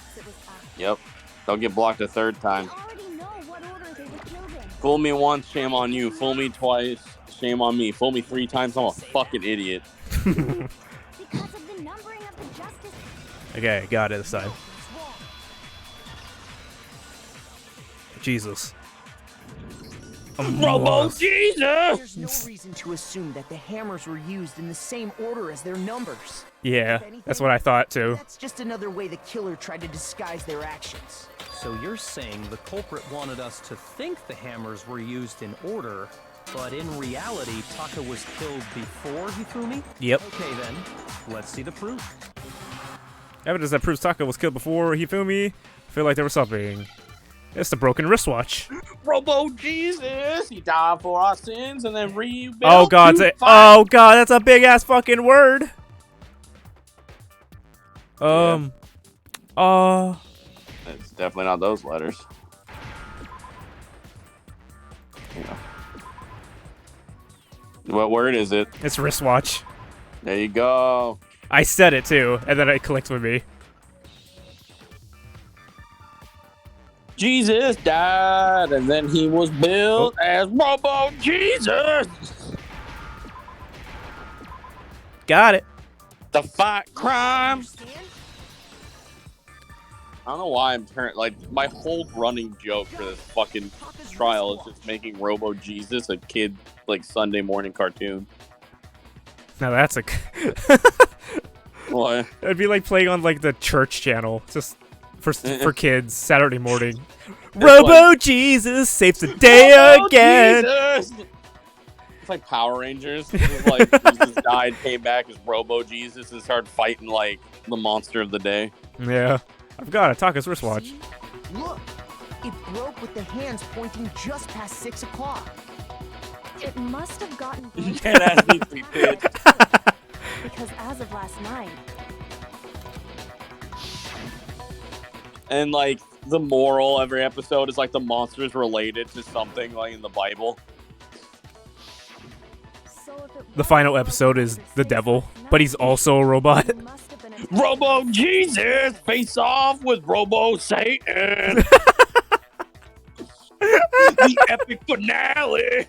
Yep. Don't get blocked a third time. We already know what order they were killed in. Fool me once, shame on you. Fool me twice, shame on me. Fool me 3 times, I'm a fucking idiot. Because of the numbering of the Justice. Okay, got it this time. Jesus. Robo Jesus! There's no reason to assume that the hammers were used in the same order as their numbers. Yeah, that's what I thought too. That's just another way the killer tried to disguise their actions. So you're saying the culprit wanted us to think the hammers were used in order, but in reality, Taka was killed before Hifumi? Yep. Okay then, let's see the proof. Evidence that proves Taka was killed before Hifumi. I feel like there was something. It's the broken wristwatch. Robo Jesus! He died for our sins and then rebuilt. Oh god, oh god, that's a big ass fucking word. It's definitely not those letters. Yeah. What word is it? It's wristwatch. There you go. I said it too, and then it clicked with me. Jesus died, and then he was built as Robo Jesus. Got it. To fight crime. I don't know why I'm my whole running joke for this fucking trial is just making Robo Jesus a kid Sunday morning cartoon. Now that's a. What? It'd be like playing on the church channel, just for kids Saturday morning. Robo Jesus saves the day Robo again. Jesus! It's like Power Rangers. It's like Jesus died, came back as Robo Jesus, and started fighting the monster of the day. Yeah, I've got it. Taka's wristwatch. Look, it broke with the hands pointing just past 6 o'clock. It must have gotten That ass needs to be pitched. because as of last night, And the moral every episode is the monster's related to something in the Bible. so if it The final episode is the devil, but he's also a robot. must have been a Robo Jesus face off with Robo Satan. The epic finale.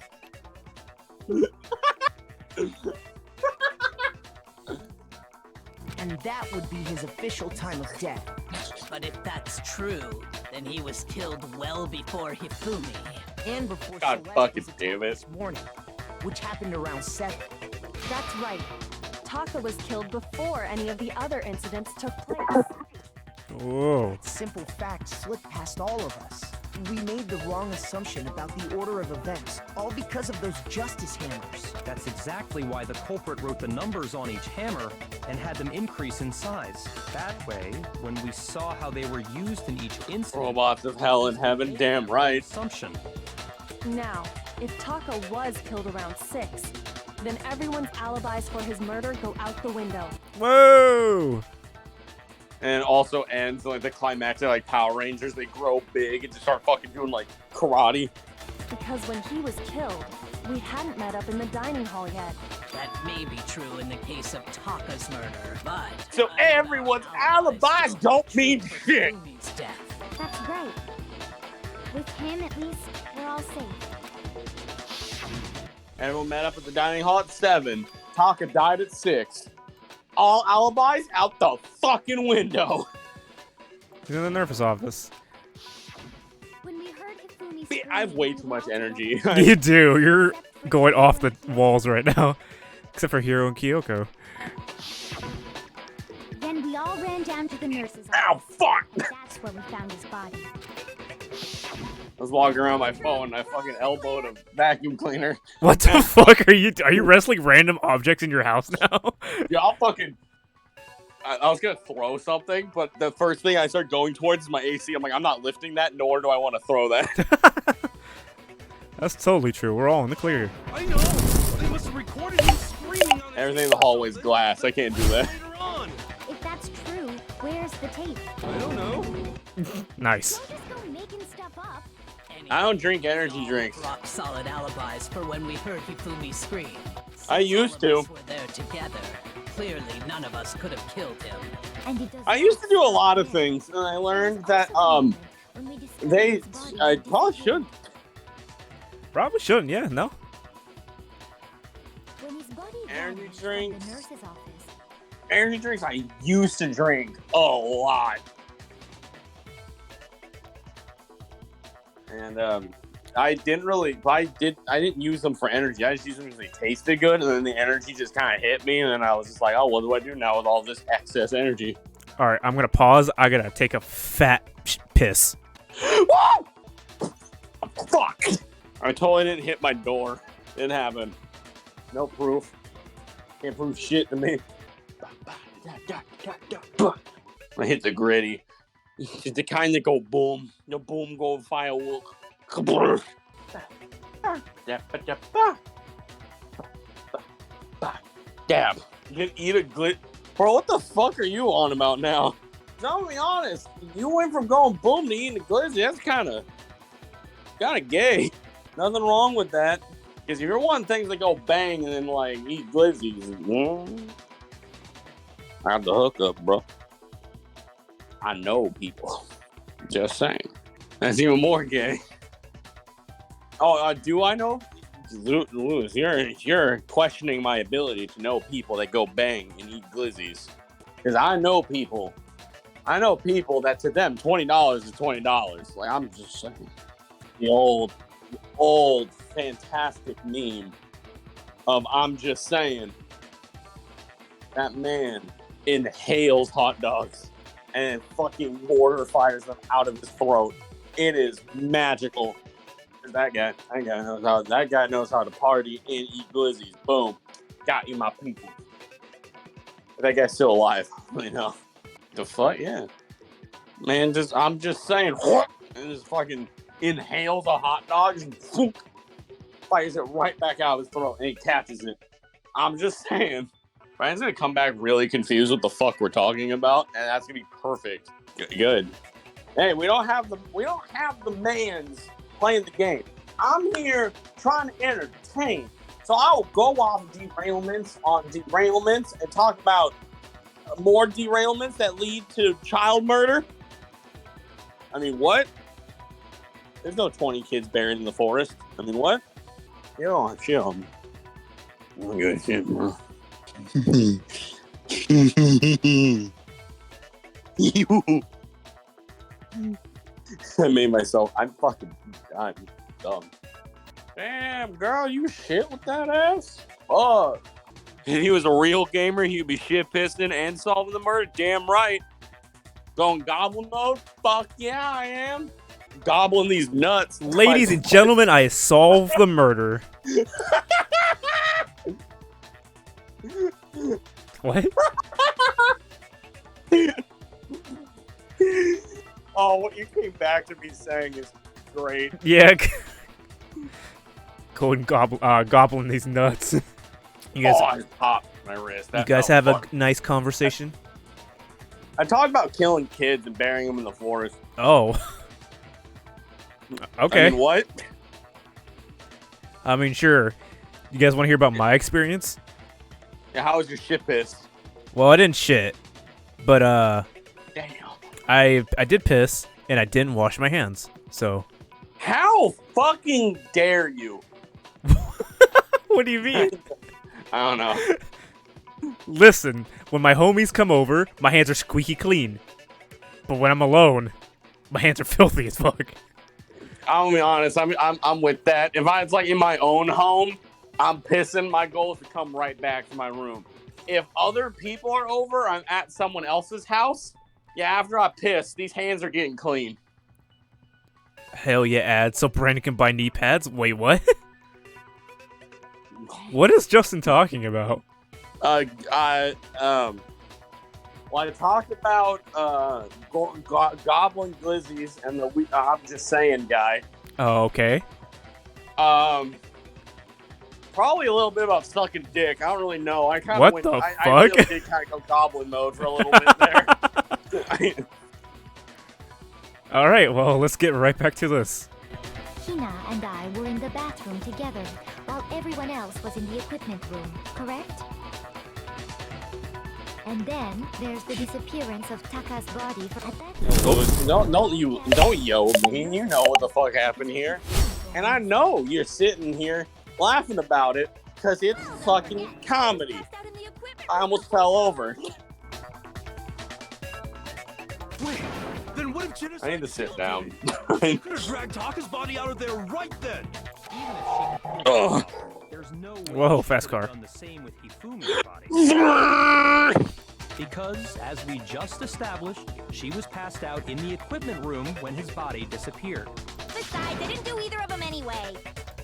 And that would be his official time of death. But if that's true, then he was killed well before Hifumi. And before God Celeste fucking was damn attacked it. this morning, which happened around 7. That's right. Taka was killed before any of the other incidents took place. Whoa. Simple fact slipped past all of us. We made the wrong assumption about the order of events, all because of those justice hammers. That's exactly why the culprit wrote the numbers on each hammer and had them increase in size. That way, when we saw how they were used in each incident, Robots of hell and heaven, damn right. assumption. Now, if Taka was killed around 6, then everyone's alibis for his murder go out the window. Whoa. And it also ends the climactic Power Rangers. They grow big and just start fucking doing karate. Because when he was killed, we hadn't met up in the dining hall yet. That may be true in the case of Taka's murder, but... So everyone's alibis don't mean shit. Hifumi's death. That's right. With him, at least, we're all safe. Everyone met up at the dining hall at 7. Taka died at 6. All alibis out the fucking window. He's in the nurse's office. When we heard Hifumi's See, I have way too much energy. You do. You're going off the walls right now. Except for Hiro and Kyoko. Then we all ran down to the nurse's office. Ow, fuck! That's where we found his body. I was walking around my phone and I fucking elbowed a vacuum cleaner. What the fuck are you? Are you wrestling random objects in your house now? Yeah, I'll fucking... I was gonna throw something, but the first thing I start going towards is my AC. I'm like, I'm not lifting that, nor do I want to throw that. That's totally true. We're all in the clear. I know. They must have recorded him screaming on Everything in the hallway's glass. I can't do that. later on. If that's true, where's the tape? I don't know. Nice. Don't just go making stuff up. I don't drink energy drinks. Rock solid alibis for when we heard Hifumi scream. I used to. All of us were there together. Clearly, none of us could have killed him. And it does I used to do a not lot of stop things, and I there. learned There's that also a moment when we discovered they. its body I had probably disappeared. should. Probably shouldn't. Yeah. No. When his body Energy vanished from drinks. the nurse's office, Energy drinks I used to drink a lot. And I didn't use them for energy. I just used them because they tasted good, and then the energy just kind of hit me, and then I was just like, oh, what do I do now with all this excess energy? All right. I'm gonna pause. I gotta take a fat piss. Fuck! I totally didn't hit my door. Didn't happen. No proof. Can't prove shit to me. I hit the gritty. Just the kind that go boom. The boom go firework. Dab. You can eat a glit. Bro, what the fuck are you on about now? I'm gonna be honest. You went from going boom to eating a glizzy. That's kind of gay. Nothing wrong with that. Because if you're wanting things that go bang and then like eat glizzies, I have the hookup, bro. I know people. Just saying. That's even more gay. Oh, do I know? Lewis, you're questioning my ability to know people that go bang and eat glizzies. Because I know people that to them $20 is $20. Like, I'm just saying. The old fantastic meme of I'm just saying. That man inhales hot dogs and fucking water fires them out of his throat. It is magical. That guy knows how to party and eat glizzies. Boom. Got you, my people. That guy's still alive. You know. The fuck, yeah. Man, I'm just saying, and just fucking inhales a hot dog and fires it right back out of his throat, and he catches it. I'm just saying. Brian's gonna come back really confused what the fuck we're talking about, and that's gonna be perfect. Good. Hey, we don't have the mans playing the game. I'm here trying to entertain. So I will go off derailments and talk about more derailments that lead to child murder. I mean, what? There's no 20 kids buried in the forest. I mean, what? Yo, chill. Oh, good shit, bro. I made myself. I'm dumb. Damn, girl, you shit with that ass? Fuck. If he was a real gamer, he'd be shit pissing and solving the murder. Damn right. Going goblin mode? Fuck yeah, I am. Gobbling these nuts. Ladies and gentlemen, I solved the murder. What? Oh, what you came back to me saying is great. Yeah. Going gobbling these nuts. You guys, I popped my wrist. you guys have a nice conversation? I talked about killing kids and burying them in the forest. Oh. Okay. I mean, what? I mean, sure. You guys want to hear about my experience? Yeah, how was your shit piss? Well, I didn't shit, but Damn. I did piss and I didn't wash my hands. So. How fucking dare you? What do you mean? I don't know. Listen, when my homies come over, my hands are squeaky clean. But when I'm alone, my hands are filthy as fuck. I'll be honest. I'm with that. If it's like in my own home, I'm pissing. My goal is to come right back to my room. If other people are over, I'm at someone else's house. Yeah, after I piss, these hands are getting clean. Hell yeah, ad. So Brandon can buy knee pads? Wait, what? What is Justin talking about? Well, I talked about goblin glizzies and the I'm just saying guy. Oh, okay. Probably a little bit about sucking dick. I don't really know. I kind of What went. the I fuck? really did kind of go goblin mode for a little bit there. All right, well, let's get right back to this. Hina and I were in the bathroom together, while everyone else was in the equipment room, correct? And then there's the disappearance of Taka's body at that Don't yo me. You know what the fuck happened here, and I know you're sitting here laughing about it because it's fucking comedy. I almost fell over. Wait, then what if Genesis... I need to sit down. You could have dragged Taka's body out of there right then. Ugh. There's no way Whoa, she fast could have car. done the same with Hifumi's body. Because, as we just established, she was passed out in the equipment room when his body disappeared. Besides, I didn't do either of them anyway.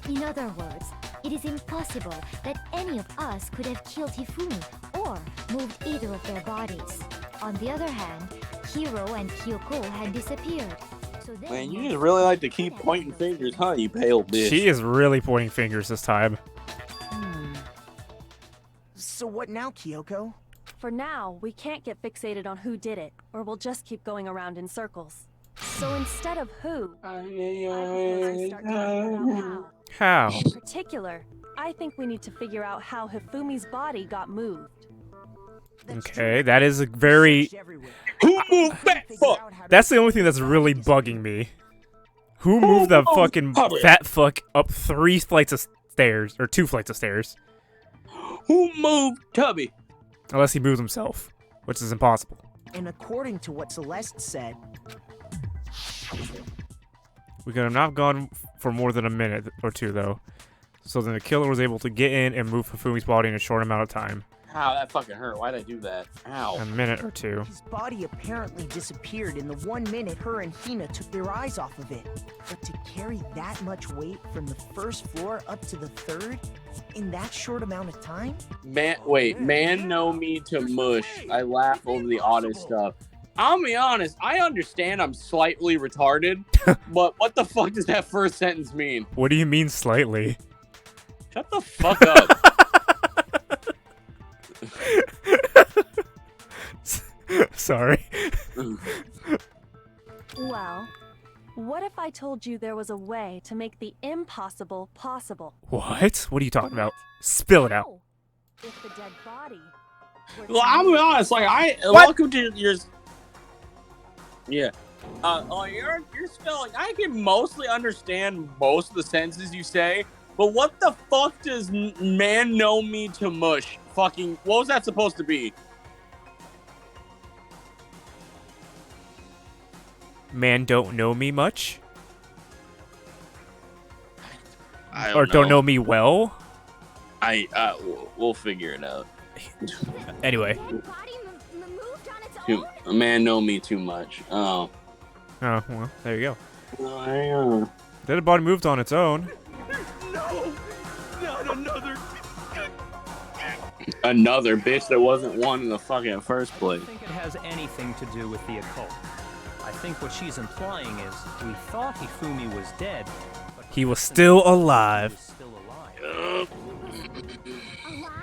In other words, it is impossible that any of us could have killed Hifumi or moved either of their bodies. On the other hand, Hiro and Kyoko had disappeared. So then Man, you just really like to keep pointing fingers, huh? You pale bitch. She is really pointing fingers this time. So what now, Kyoko? For now, we can't get fixated on who did it, or we'll just keep going around in circles. So instead of who, I propose we start talking about How? how. In particular, I think we need to figure out how Hifumi's body got moved. Okay, that is a very... Who moved that fuck? That's the only thing that's really bugging me. Who moved the fucking fat fuck up 3 flights of stairs, or 2 flights of stairs? Who moved Tubby? Unless he moved himself, which is impossible. And according to what Celeste said, We could have not gone for more than a minute or 2, though. So then the killer was able to get in and move Hifumi's body in a short amount of time. Ow, that fucking hurt. Why'd I do that? Ow. A minute or 2. his body apparently disappeared in the 1 minute her and Hina took their eyes off of it. But to carry that much weight from the 1st floor up to the 3rd in that short amount of time? Man, wait. Man know me to mush. I laugh over the oddest stuff. I'll be honest. I understand I'm slightly retarded, but what the fuck does that first sentence mean? What do you mean slightly? Shut the fuck up. Sorry. Well, what if I told you there was a way to make the impossible possible? What? What are you talking about? Spill it out. If the dead body were Well, I'll be honest. Like, welcome to your... Yeah. Your spelling, I can mostly understand most of the sentences you say, but what the fuck does man know me to mush? Fucking, what was that supposed to be? Man don't know me much? I Or don't know me well? We'll figure it out. Anyway. Dead body moved on its own? A man know me too much. Oh. Oh, well, there you go. Hang on. Dead body moved on its own. No! Not another... Another bitch that wasn't one in the fucking first place. I don't think it has anything to do with the occult. I think what she's implying is we thought Hifumi was dead, but He was still he alive. was still alive.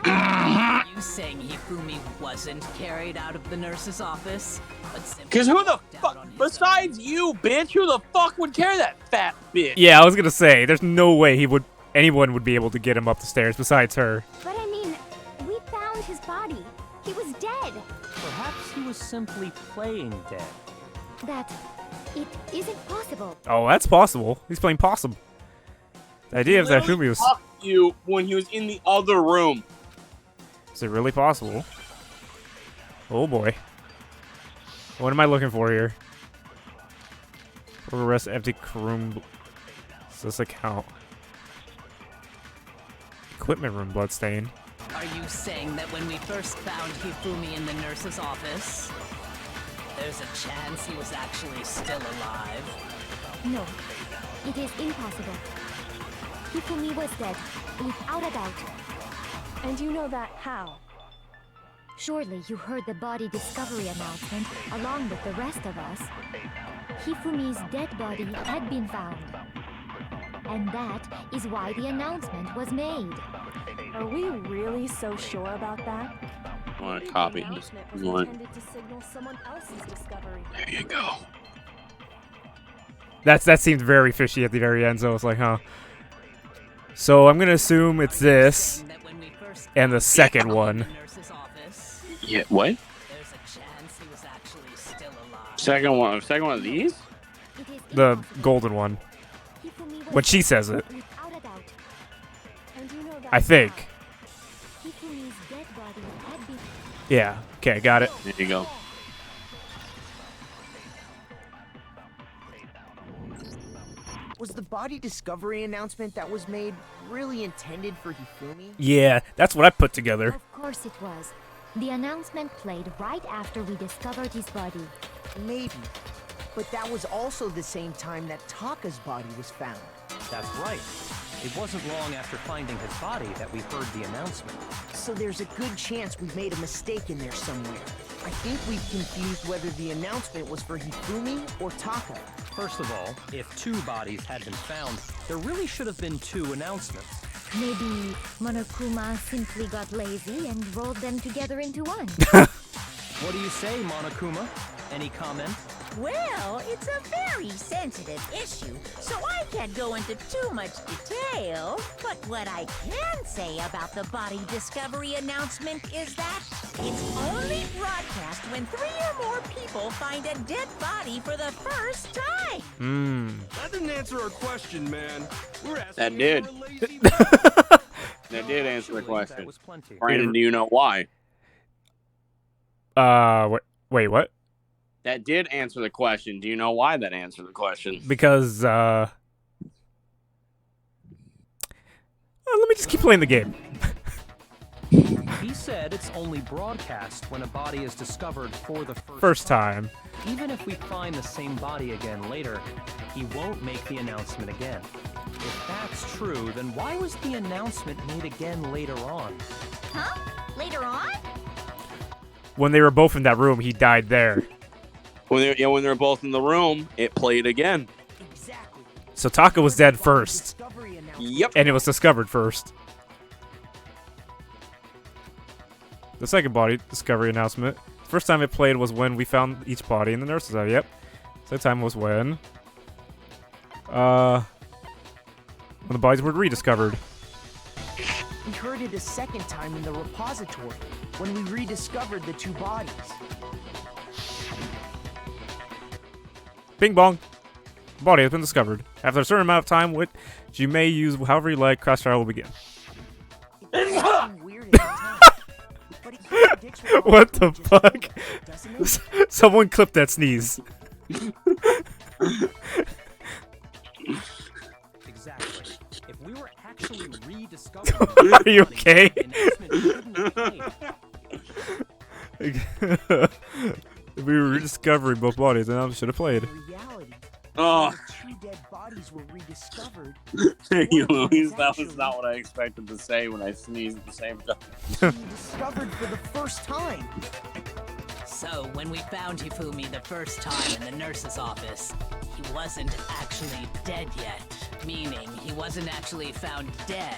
Are you saying Hifumi wasn't carried out of the nurse's office? Because who the fuck, besides you, bitch, who the fuck would carry that fat bitch? Yeah, I was gonna say, there's no way anyone would be able to get him up the stairs besides her. But I mean, we found his body. He was dead. Perhaps he was simply playing dead. that it isn't possible. Oh, that's possible. He's playing possum. The idea of that Hifumi was... Fucked you when he was in the other room. Is it really possible? Oh boy. What am I looking for here? Arrest empty room. Does this account? Equipment room bloodstain. Are you saying that when we first found Hifumi in the nurse's office, there's a chance he was actually still alive? No, it is impossible. Hifumi was dead, without a doubt. And you know that how? Surely you heard the body discovery announcement along with the rest of us. Hifumi's dead body had been found. And that is why the announcement was made. Are we really so sure about that? I want to copy The this. announcement was What? intended to signal someone else's discovery. There you go. That seemed very fishy at the very end, so I was like, huh. So I'm gonna assume it's this and the second one. Yeah. What? Second one of these? The golden one. When she says it. Without a doubt. And you know I think. Hifumi's dead body had been... Yeah. Okay, got it. There you go. Was the body discovery announcement that was made really intended for Hifumi? Yeah, that's what I put together. Of course it was. The announcement played right after we discovered his body. Maybe. But that was also the same time that Taka's body was found. That's right. It wasn't long after finding his body that we heard the announcement. So there's a good chance we made a mistake in there somewhere. I think we've confused whether the announcement was for Hifumi or Taka. First of all, if 2 bodies had been found, there really should have been 2 announcements. Maybe Monokuma simply got lazy and rolled them together into one. What do you say, Monokuma? Any comment? Well, it's a very sensitive issue, so I can't go into too much detail. But what I can say about the body discovery announcement is that it's only broadcast when 3 or more people find a dead body for the first time. That didn't answer our question, man. We're asking That if did. you're a lazy That did answer the Actually, question. That was plenty. Brandon, do you know why? Wait, what? That did answer the question. Do you know why that answered the question? Because, let me just keep playing the game. He said it's only broadcast when a body is discovered for the First time. Even if we find the same body again later, he won't make the announcement again. If that's true, then why was the announcement made again later on? Huh? Later on? When they were both in that room, he died there. When they were both in the room, it played again. Exactly. So Taka was dead first. Discovery announcement. Yep. And it was discovered first. The second body discovery announcement. First time it played was when we found each body in the nurse's eye. Yep. Second time was when the bodies were rediscovered. We heard it a second time in the repository, when we rediscovered the 2 bodies. Bing bong. Body has been discovered. After a certain amount of time, which you may use however you like, crash trial will begin. It does seem weird at the time, but it contradicts what What the Monokuma just told fuck? us, doesn't it? Someone clip that sneeze. Exactly. If we were actually rediscovering Are you okay? the announcement wouldn't have played. If we were rediscovering both bodies, then I should have played. In reality, Oh, when the 2 dead bodies were rediscovered. thank you, one of them Louise. was That was actually not what I expected to say when I sneezed at the same time. rediscovered for the first time. So, when we found Hifumi the first time in the nurse's office, he wasn't actually dead yet. Meaning, he wasn't actually found dead.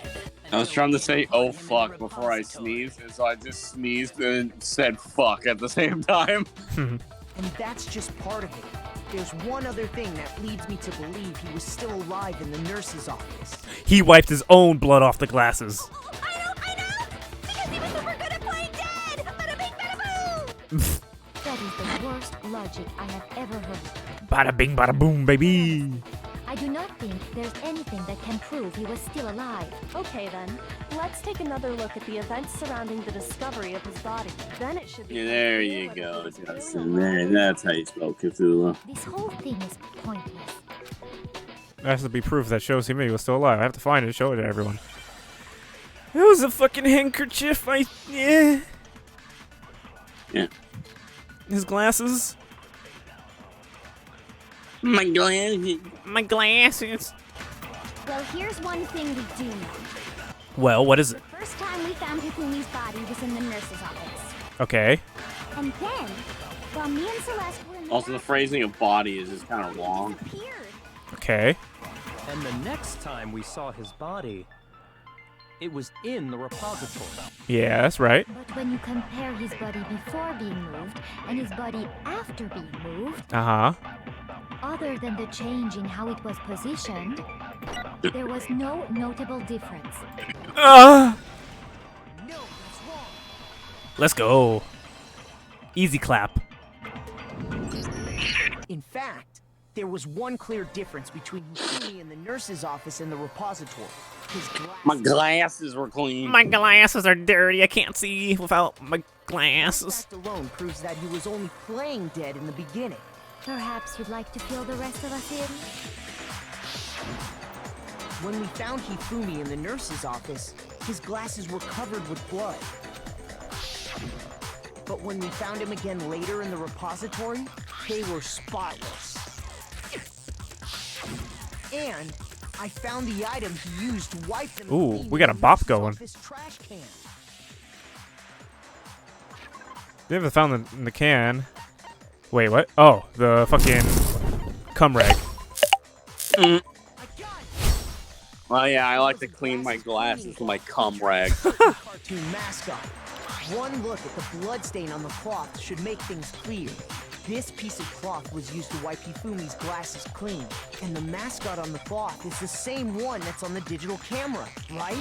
I was trying to say, oh fuck, before I sneezed, and so I just sneezed and said fuck at the same time. And that's just part of it. There's one other thing that leads me to believe he was still alive in the nurse's office. He wiped his own blood off the glasses. I know! Because he was super good at playing dead! Bada bing, bada boom! That is the worst logic I have ever heard. Bada bing, bada boom, baby. I do not think there's anything that can prove he was still alive. Okay then, let's take another look at the events surrounding the discovery of his body. Then it should be Yeah, there clear you whether go, he was really Justin. alive. There, that's how you spell Cthulhu. This whole thing is pointless. There has to be proof that shows him he was still alive. I have to find it and show it to everyone. It was a fucking handkerchief. Yeah. Yeah. His glasses. My glasses. My glasses. Well, here's one thing we do know. Well, what is it? First time we found Hifumi's body was in the nurse's office. Okay. And then, while me and Celeste were in the Also, the phrasing of body is just kind of wrong. disappeared. Okay. And the next time we saw his body, it was in the repository. Yeah, that's right. But when you compare his body before being moved and his body after being moved, Uh-huh. other than the change in how it was positioned, there was no notable difference. Let's go. Easy clap. In fact, there was one clear difference between Hifumi in the nurse's office and the repository. His glasses. My glasses were clean. My glasses are dirty. I can't see without my glasses. That fact alone proves that he was only playing dead in the beginning. Perhaps you'd like to fill the rest of us in? When we found Hifumi in the nurse's office, his glasses were covered with blood. But when we found him again later in the repository, they were spotless. And I found the item he used to wipe them. Ooh, we got a bop going. Trash can. They haven't found the can. Wait, what? Oh, the fucking cum rag. Oh yeah, I like to clean my glasses with my cum rag. Cartoon mascot. One look at the bloodstain on the cloth should make things clear. This piece of cloth was used to wipe Hifumi's glasses clean. And the mascot on the cloth is the same one that's on the digital camera, right?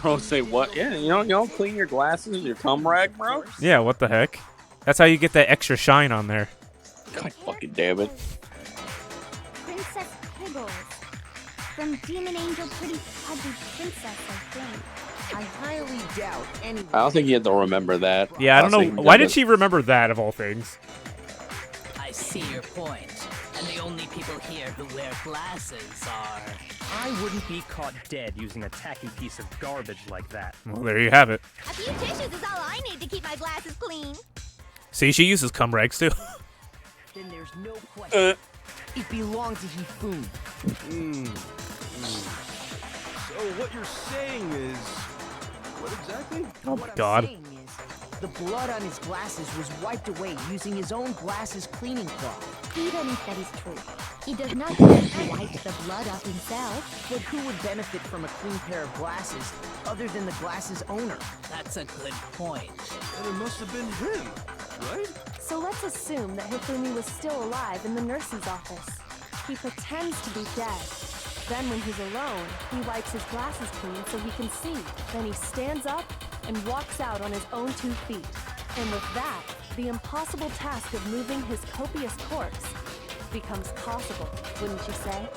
Bro, say what? Yeah, you don't clean your glasses with your cum rag, bro? Yeah, what the heck? That's how you get that extra shine on there. God fucking damn it. Princess Piggles. From Demon Angel Pretty Ugly Princess, I think. I highly doubt anyone. I don't think you have to remember that. Yeah, I don't know. Why did she remember that, of all things? I see your point. And the only people here who wear glasses are... I wouldn't be caught dead using a tacky piece of garbage like that. Well, there you have it. A few tissues is all I need to keep my glasses clean. See, she uses cum rags, too. Then there's no question. It belonged to Hifumi. So what you're saying is... What exactly? Oh my What I'm god. saying is, the blood on his glasses was wiped away using his own glasses cleaning cloth. Even if that is true, he does not have to wipe the blood off himself. But who would benefit from a clean pair of glasses other than the glasses owner? That's a good point. And it must have been him, right? So let's assume that Hifumi was still alive in the nurse's office. He pretends to be dead. Then when he's alone, he wipes his glasses clean so he can see. Then he stands up and walks out on his own 2 feet. And with that, the impossible task of moving his copious corpse becomes possible, wouldn't you say?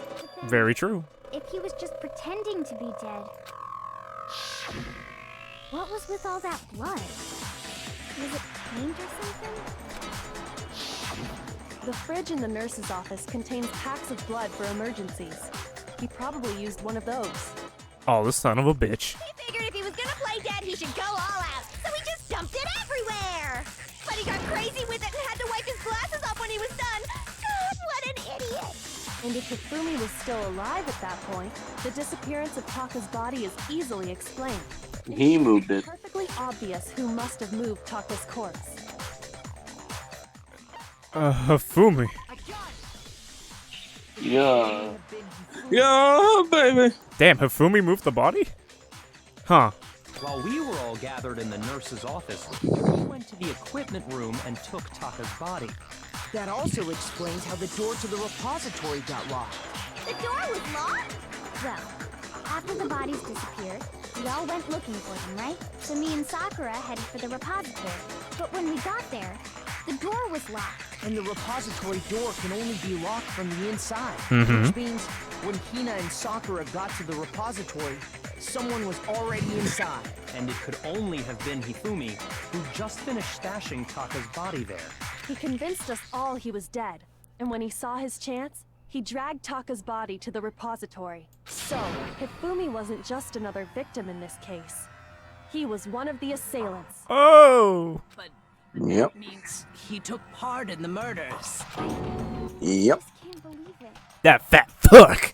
Very true. If he was just pretending to be dead, what was with all that blood? Was it paint or something? The fridge in the nurse's office contains packs of blood for emergencies. He probably used one of those. Oh, the son of a bitch. He figured if he was gonna play dead, he should go all out, so he just dumped it everywhere. But he got crazy with it and had to wipe his glasses off when he was done. God, what an idiot! And if Hifumi was still alive at that point, the disappearance of Taka's body is easily explained. He moved it. Perfectly obvious who must have moved Taka's corpse. Hifumi. Yeah. Yeah, baby. Damn, Hifumi moved the body? Huh. While we were all gathered in the nurse's office, we went to the equipment room and took Taka's body. That also explains how the door to the repository got locked. The door was locked? Well, after the bodies disappeared, we all went looking for them, right? So me and Sakura headed for the repository. But when we got there, the door was locked. And the repository door can only be locked from the inside. Mhm. Which means when Hina and Sakura got to the repository, someone was already inside. And it could only have been Hifumi, who just finished stashing Taka's body there. He convinced us all he was dead, and when he saw his chance, he dragged Taka's body to the repository. So, Hifumi wasn't just another victim in this case. He was one of the assailants. Oh! But Yep. that means he took part in the murders. Yep. Can't believe it. That fat fuck!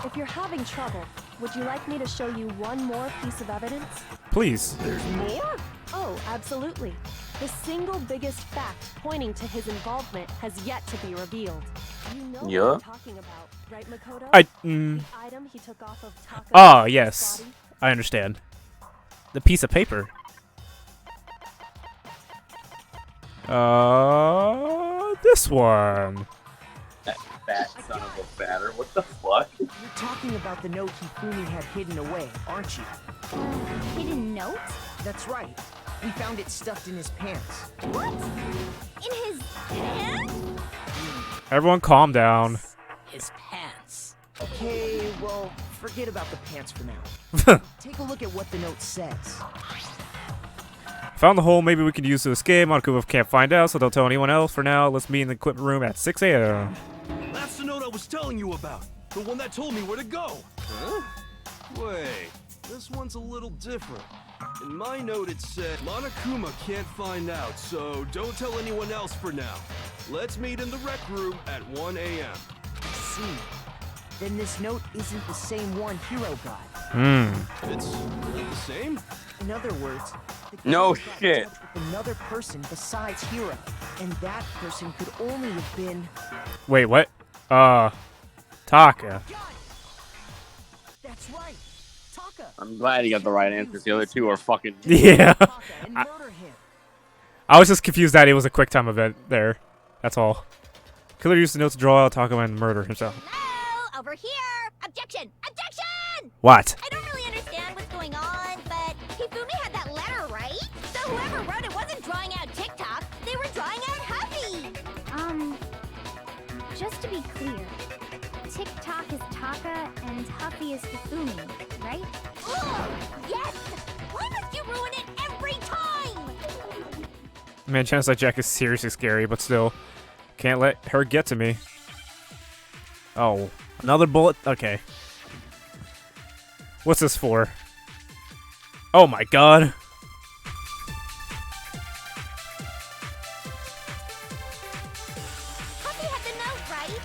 If you're having trouble, would you like me to show you one more piece of evidence? Please. There's more? Oh, absolutely. The single biggest fact pointing to his involvement has yet to be revealed. You know Yeah. what I'm talking about, right, Makoto? The item he took off of Taka's Oh, yes. body? I understand. The piece of paper. This one. That fat son of a batter. What the fuck? You're talking about the note Hifumi had hidden away, aren't you? Hidden note? That's right. We found it stuffed in his pants. What? In his pants? Everyone calm down. His pants. Okay, well, forget about the pants for now. Take a look at what the note says. Found the hole maybe we could use to escape. Monokuma can't find out, so don't tell anyone else. For now, let's meet in the equipment room at 6 a.m. That's the note I was telling you about. The one that told me where to go. Huh? Wait, this one's a little different. In my note it said, Monokuma can't find out, so don't tell anyone else for now. Let's meet in the rec room at 1 a.m. I see. Then this note isn't the same one Hiro got. It's not the same? In other words, the No killer got in shit. touch with another person besides Hiro, and that person could only have been. Wait, what? Taka. That's right, Taka. I'm glad he got the right answers. The other two are fucking. Yeah. Taka and murder him. I was just confused that it was a quick time event there. That's all. Killer used the note to draw out Taka and murder himself. Hello, over here! Objection! Objection! What? I don't really understand what's going on, but Hifumi had that letter, right? So whoever wrote it wasn't drawing out TikTok, they were drawing out Huffy! Just to be clear, TikTok is Taka and Huffy is Hifumi, right? Ugh, yes! Why must you ruin it every time? Man, Chance like Jack is seriously scary, but still. Can't let her get to me. Oh, another bullet? Okay. What's this for? Oh my god. Huffy had the note, right?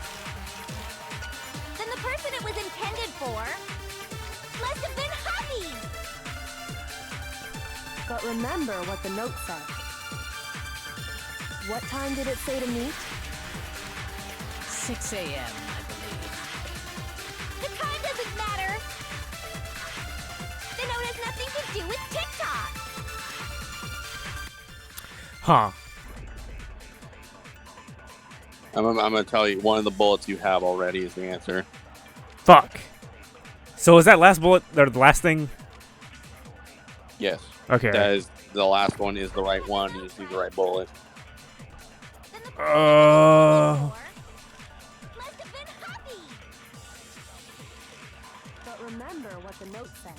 Then the person it was intended for must have been Huffy! But remember what the note said. What time did it say to meet? 6 a.m., I believe. The time doesn't matter! The note has nothing to do with TikTok! Huh. I'm gonna tell you, one of the bullets you have already is the answer. Fuck. So is that last bullet, or the last thing? Yes. Okay. That is the last one is the right one. You see the right bullet. Must have been Huffy! But remember what the note said.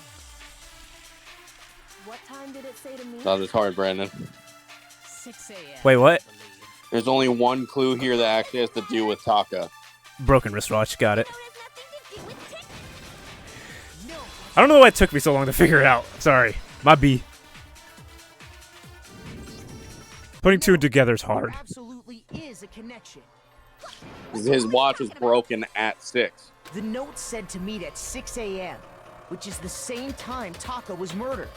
What time did it say to meet? Not as hard, Brandon. 6 a.m. Wait, what? I believe. There's only one clue here that actually has to do with Taka. Broken wristwatch, got it. The note has nothing to do with TikTok! I don't know why it took me so long to figure it out. Sorry. My B. Putting two together is hard. There absolutely is a connection. His watch was broken at 6. The note said to meet at 6 a.m., which is the same time Taka was murdered.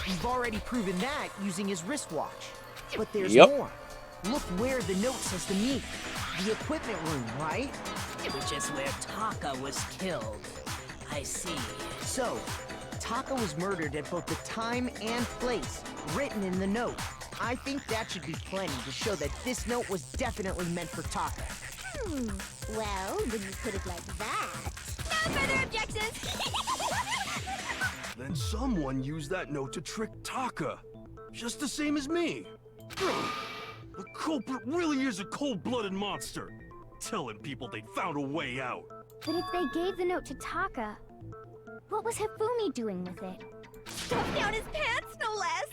We've already proven that using his wristwatch. But there's Yep. more. Look where the note says to meet. The equipment room, right? Which is where Taka was killed. I see. So, Taka was murdered at both the time and place written in the note. I think that should be plenty to show that this note was definitely meant for Taka. Well, when you put it like that... No further objections! Then someone used that note to trick Taka. Just the same as me. Ugh. The culprit really is a cold-blooded monster. Telling people they found a way out. But if they gave the note to Taka, what was Hifumi doing with it? Stuffed down his pants, no less!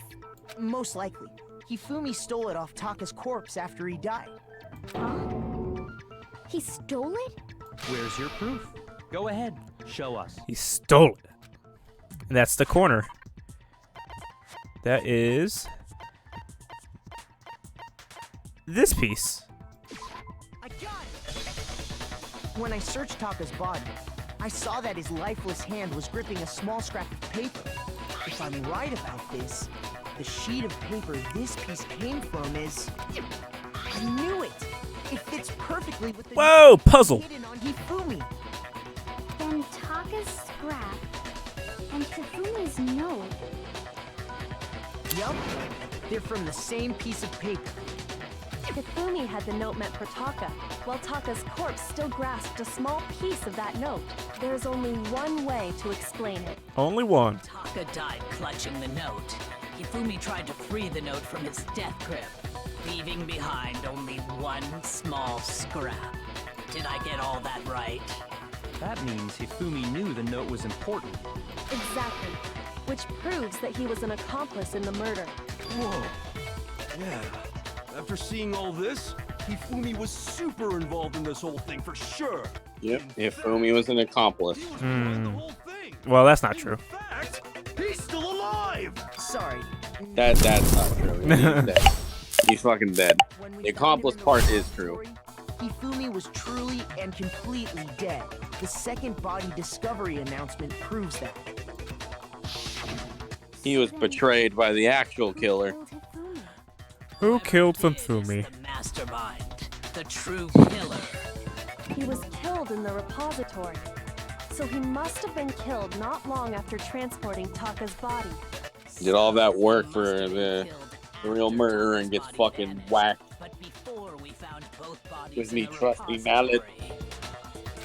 Most likely. Hifumi stole it off Taka's corpse after he died. Huh? He stole it? Where's your proof? Go ahead, show us. He stole it. And that's the corner. That is this piece. I got it! When I searched Taka's body, I saw that his lifeless hand was gripping a small scrap of paper. If I'm right about this, the sheet of paper this piece came from is... I knew it! It fits perfectly with the Whoa, puzzle. hidden on Hifumi. Then Taka's scrap and Hifumi's note. Yup, they're from the same piece of paper. Hifumi had the note meant for Taka, while Taka's corpse still grasped a small piece of that note. There's only one way to explain it. Only one. Taka died clutching the note. Hifumi tried to free the note from its death grip, leaving behind only one small scrap. Did I get all that right? That means Hifumi knew the note was important. Exactly. Which proves that he was an accomplice in the murder. Whoa. Yeah. After seeing all this, Hifumi was super involved in this whole thing for sure. Yep, Hifumi was an accomplice. He was behind the whole thing. Well, that's not true. In fact, he's still alive. Sorry. That's not true. He's dead. He's fucking dead. When we The found accomplice him in the part is laboratory, Hifumi was truly and completely dead. The second body discovery announcement proves that. He was betrayed by the actual killer. Who killed Whoever it is, Fumfumi? The mastermind, the true killer. He was killed in the repository. So he must have been killed not long after transporting Taka's body. Did all that work for the real murderer and gets fucking whacked But before we found both bodies with in me the trusty mallet. repository,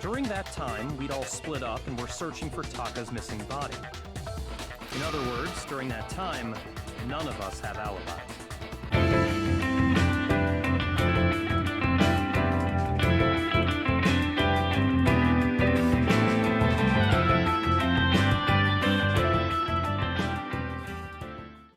During that time, we'd all split up and were searching for Taka's missing body. In other words, during that time, none of us have alibis.